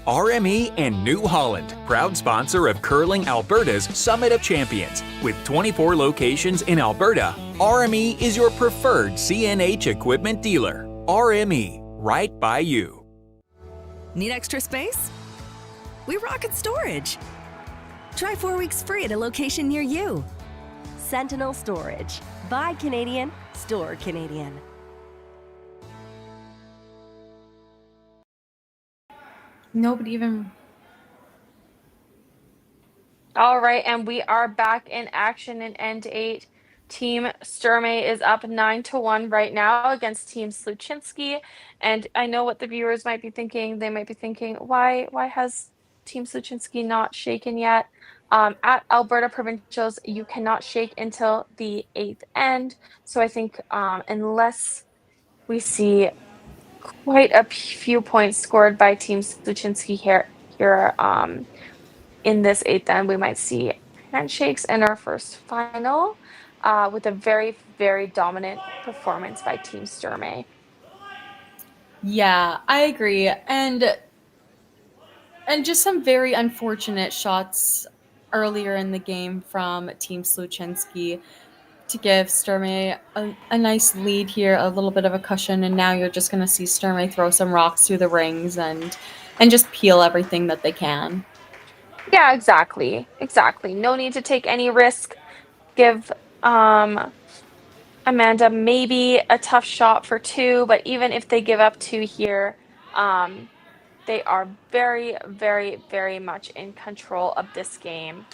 RME and New Holland, proud sponsor of Curling Alberta's Summit of Champions. With 24 locations in Alberta, RME is your preferred CNH equipment dealer. RME, right by you. Need extra space? We rocket storage. Try 4 weeks free at a location near you. Sentinel Storage. Buy Canadian, store Canadian. Nobody even... All right, and we are back in action in end 8. Team Sturmay is up 9-1 right now against Team Sluchinski. And I know what the viewers might be thinking. They might be thinking, why has Team Sluchinski not shaken yet. At Alberta Provincials, you cannot shake until the 8th end. So I think unless we see quite a few points scored by Team Sluchinski here in this 8th end, we might see handshakes in our first final with a very, very dominant performance by Team Sturmay. Yeah, I agree. And just some very unfortunate shots earlier in the game from Team Sluchinski to give Sturmay a nice lead here, a little bit of a cushion, and now you're just going to see Sturmay throw some rocks through the rings and just peel everything that they can. Yeah, exactly. No need to take any risk. Give Amanda maybe a tough shot for 2, but even if they give up 2 here, they are very, very, very much in control of this game.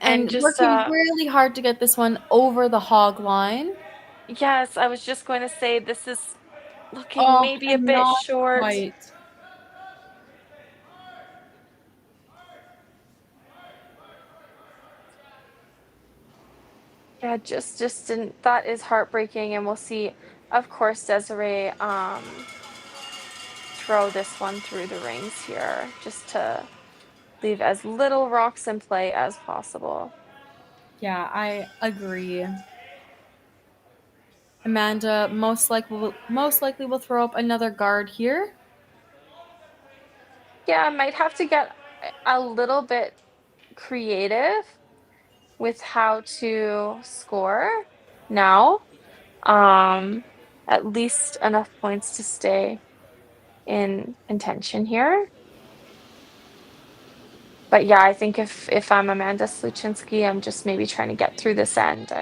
And just working really hard to get this one over the hog line. Yes, I was just going to say this is looking maybe a and bit not short. quite. Yeah, just didn't. That is heartbreaking, and we'll see. Of course, Desiree throw this one through the rings here, just to leave as little rocks in play as possible. Yeah, I agree. Amanda most likely will throw up another guard here. Yeah, I might have to get a little bit creative with how to score now. At least enough points to stay in contention here. But yeah, I think if I'm Amanda Sluchinski, I'm just maybe trying to get through this end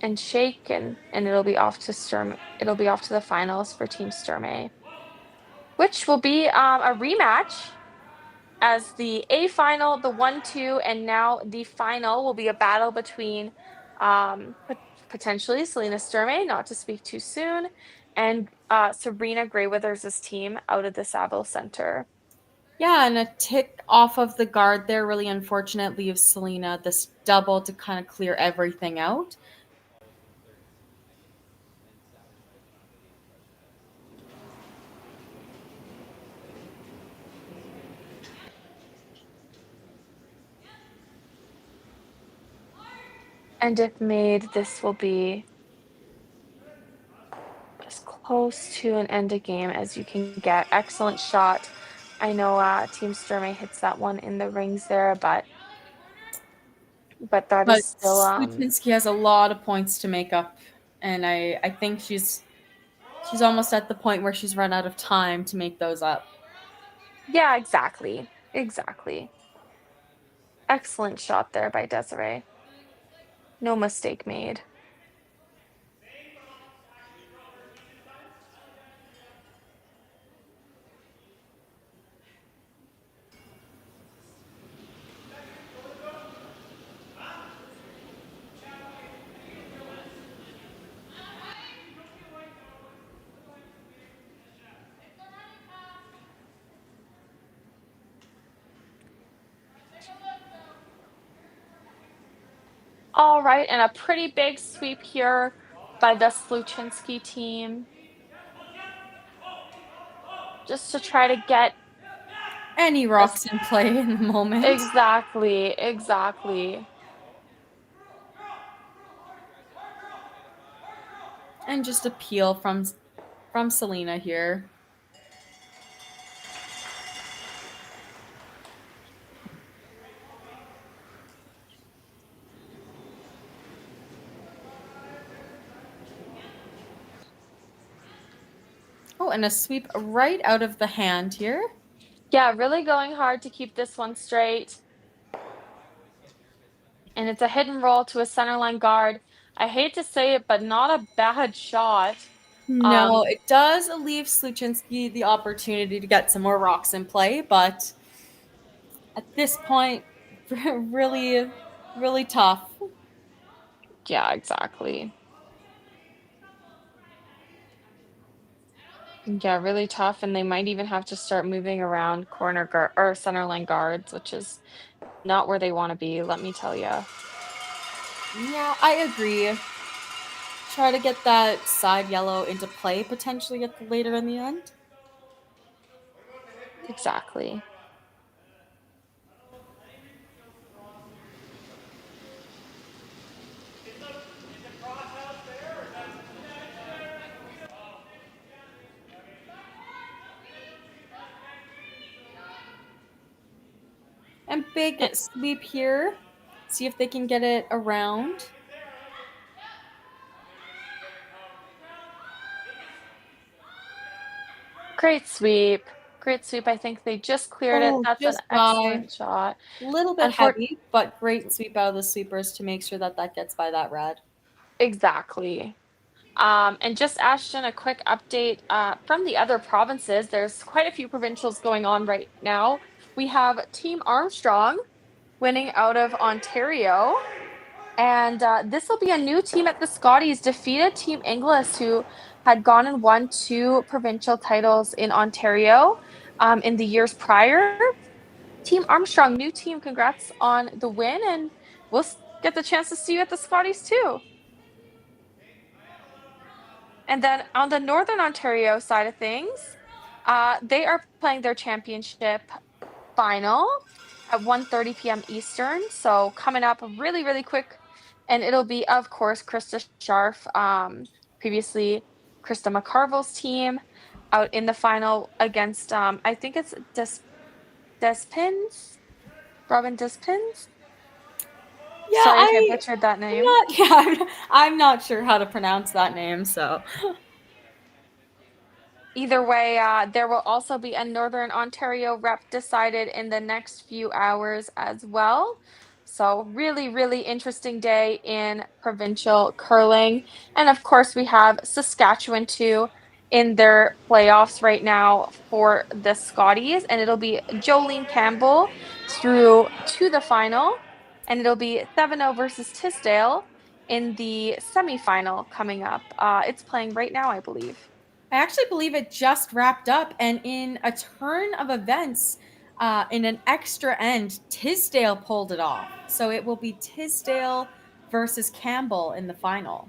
and shake, and it'll be off to it'll be off to the finals for Team Sturmay, which will be a rematch, as the A final, the 1-2, and now the final will be a battle between potentially Selena Sturmay, not to speak too soon, and Sabrina Graywithers' team out of the Saville Center. Yeah, and a tick off of the guard there, really unfortunate, leaves Selena this double to kind of clear everything out. And if made, this will be as close to an end of game as you can get. Excellent shot. I know Team Sturmay hits that one in the rings there, but that is still Sluchinski has a lot of points to make up, and I think she's almost at the point where she's run out of time to make those up. Yeah, exactly. Excellent shot there by Desiree. No mistake made. All right, and a pretty big sweep here by the Sluchinski team. Just to try to get any rocks in play in the moment. Exactly. And just a peel from Selena here. Oh, and a sweep right out of the hand here. Yeah, really going hard to keep this one straight. And it's a hidden roll to a centerline guard. I hate to say it, but not a bad shot. No, it does leave Sluchinski the opportunity to get some more rocks in play, but at this point, really, really tough. Yeah, exactly. Yeah, really tough, and they might even have to start moving around corner guard or center line guards, which is not where they want to be, let me tell you. Yeah, I agree. Try to get that side yellow into play potentially at the later in the end. Exactly. And big sweep here. See if they can get it around. Great sweep. Great sweep. I think they just cleared it. Oh, That's an just by excellent shot. a little bit heavy, but great sweep out of the sweepers to make sure that that gets by that red. Exactly. And just Ashton, a quick update from the other provinces. There's quite a few provincials going on right now. We have Team Armstrong winning out of Ontario. And this will be a new team at the Scotties, defeated Team Inglis, who had gone and won 2 provincial titles in Ontario in the years prior. Team Armstrong, new team, congrats on the win, and we'll get the chance to see you at the Scotties too. And then on the Northern Ontario side of things, they are playing their championship final at 1:30 p.m. Eastern. So coming up really, really quick. And it'll be, of course, Krista Scharf, previously Krista McCarville's team, out in the final against, I think it's Despins? Robin Despins? Yeah, Sorry if I butchered that name. I'm not sure how to pronounce that name, so. Either way, there will also be a Northern Ontario rep decided in the next few hours as well. So really, really interesting day in provincial curling. And of course, we have Saskatchewan too in their playoffs right now for the Scotties. And it'll be Jolene Campbell through to the final. And it'll be 7-0 versus Tisdale in the semifinal coming up. It's playing right now, I believe. I actually believe it just wrapped up, and in a turn of events, in an extra end, Tisdale pulled it off. So it will be Tisdale versus Campbell in the final.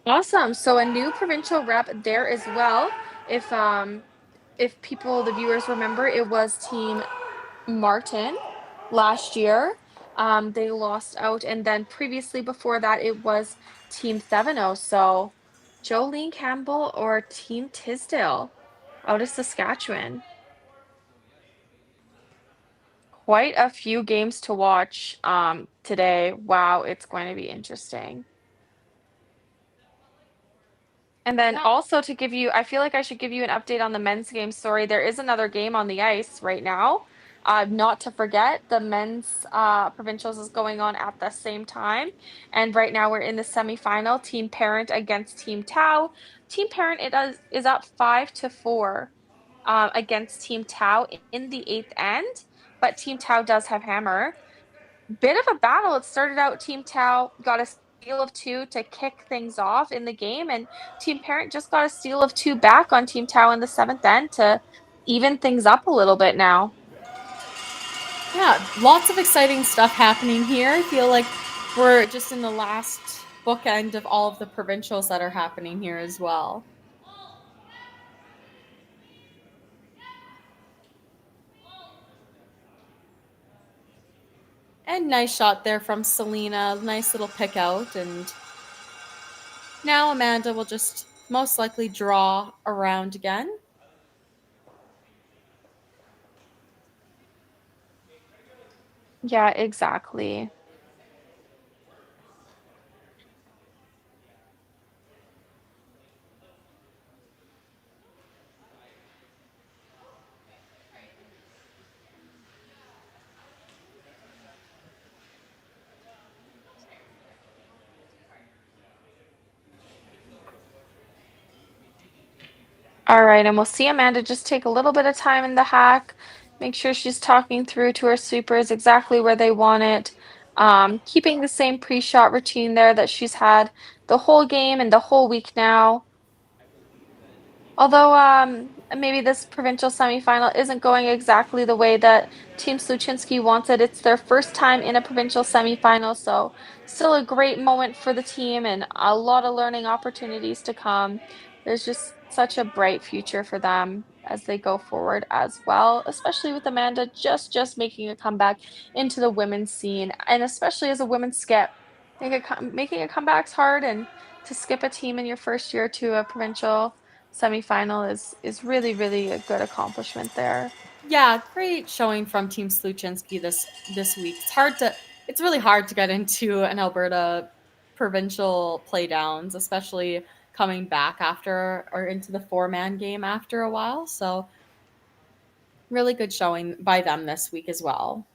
Awesome. So a new provincial rep there as well. If people, the viewers remember, it was Team Martin last year. They lost out, and then previously before that, it was Team 7-0. So Jolene Campbell or Team Tisdale out of Saskatchewan. Quite a few games to watch today. Wow, it's going to be interesting. And then also to give you, I feel like I should give you an update on the men's game. Sorry, there is another game on the ice right now. Not to forget, the men's provincials is going on at the same time. And right now we're in the semifinal, Team Parent against Team Tau. Team Parent is up 5-4 against Team Tau in the 8th end, but Team Tau does have hammer. Bit of a battle. It started out Team Tau got a steal of 2 to kick things off in the game, and Team Parent just got a steal of 2 back on Team Tau in the 7th end to even things up a little bit now. Yeah, lots of exciting stuff happening here. I feel like we're just in the last bookend of all of the provincials that are happening here as well. And nice shot there from Selena. Nice little pick out. And now Amanda will just most likely draw around again. Yeah, exactly. All right, and we'll see Amanda just take a little bit of time in the hack, make sure she's talking through to her sweepers exactly where they want it, keeping the same pre-shot routine there that she's had the whole game and the whole week now. Although maybe this provincial semifinal isn't going exactly the way that Team Sluchinski wants it. It's their first time in a provincial semifinal, so still a great moment for the team and a lot of learning opportunities to come. There's just such a bright future for them as they go forward as well, especially with Amanda just making a comeback into the women's scene, and especially as a women's skip. Making a comeback's hard, and to skip a team in your first year to a provincial semifinal is really a good accomplishment there. Yeah, great showing from Team Sluchinski this week. It's really hard to get into an Alberta provincial playdowns, especially coming back after or into the 4-man game after a while. So really good showing by them this week as well.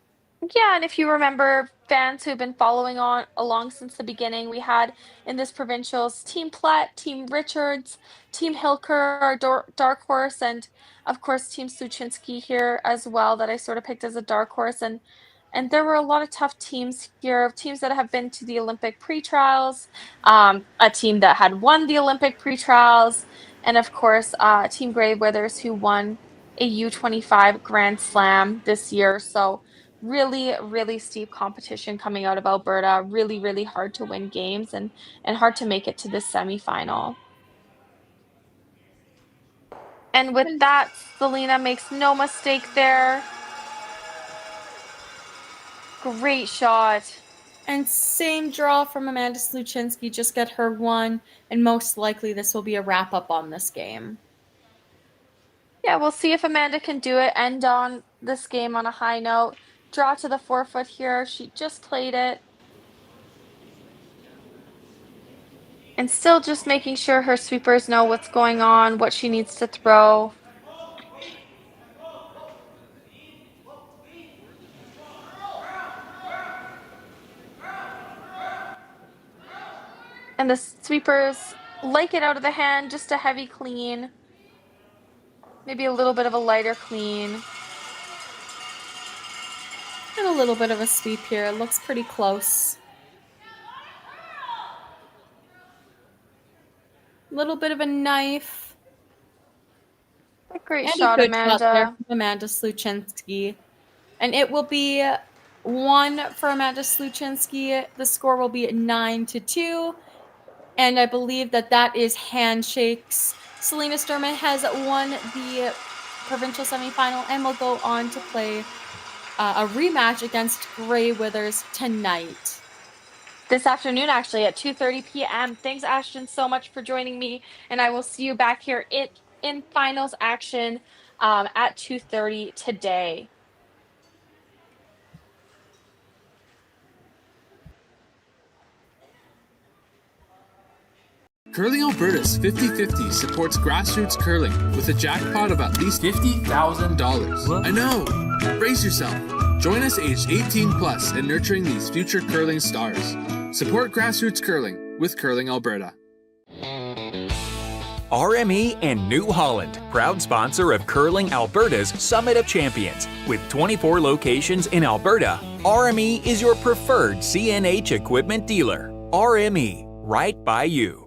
Yeah, and if you remember, fans who've been following on along since the beginning, we had in this provincials Team Platt, Team Richards, Team Hilker, our dark horse, and of course Team Sluchinski here as well that I sort of picked as a dark horse. And there were a lot of tough teams here, teams that have been to the Olympic pre-trials, a team that had won the Olympic pre-trials, and of course Team Grey Withers, who won a U25 Grand Slam this year. So really steep competition coming out of Alberta. Really hard to win games and hard to make it to this semifinal. And with that, Selena makes no mistake there. Great shot. And same draw from Amanda Sluchinski, just get her one, and most likely this will be a wrap-up on this game. Yeah, we'll see if Amanda can do it, end on this game on a high note. Draw to the 4-foot here. She just played it. And still just making sure her sweepers know what's going on, what she needs to throw. And the sweepers like it out of the hand, just a heavy clean. Maybe a little bit of a lighter clean. And a little bit of a sweep here. It looks pretty close. A little bit of a knife. A great shot, Amanda. Shot there from Amanda Sluchinski. And it will be 1 for Amanda Sluchinski. The score will be 9-2. And I believe that is handshakes. Selena Sturmay has won the provincial semifinal and will go on to play a rematch against Grey Withers tonight. This afternoon, actually, at 2:30 p.m. Thanks, Ashton, so much for joining me, and I will see you back here in finals action at 2:30 today. Curling Alberta's 50/50 supports grassroots curling with a jackpot of at least $50,000. I know! Brace yourself. Join us aged 18 plus in nurturing these future curling stars. Support grassroots curling with Curling Alberta. RME and New Holland, proud sponsor of Curling Alberta's Summit of Champions. With 24 locations in Alberta, RME is your preferred CNH equipment dealer. RME, right by you.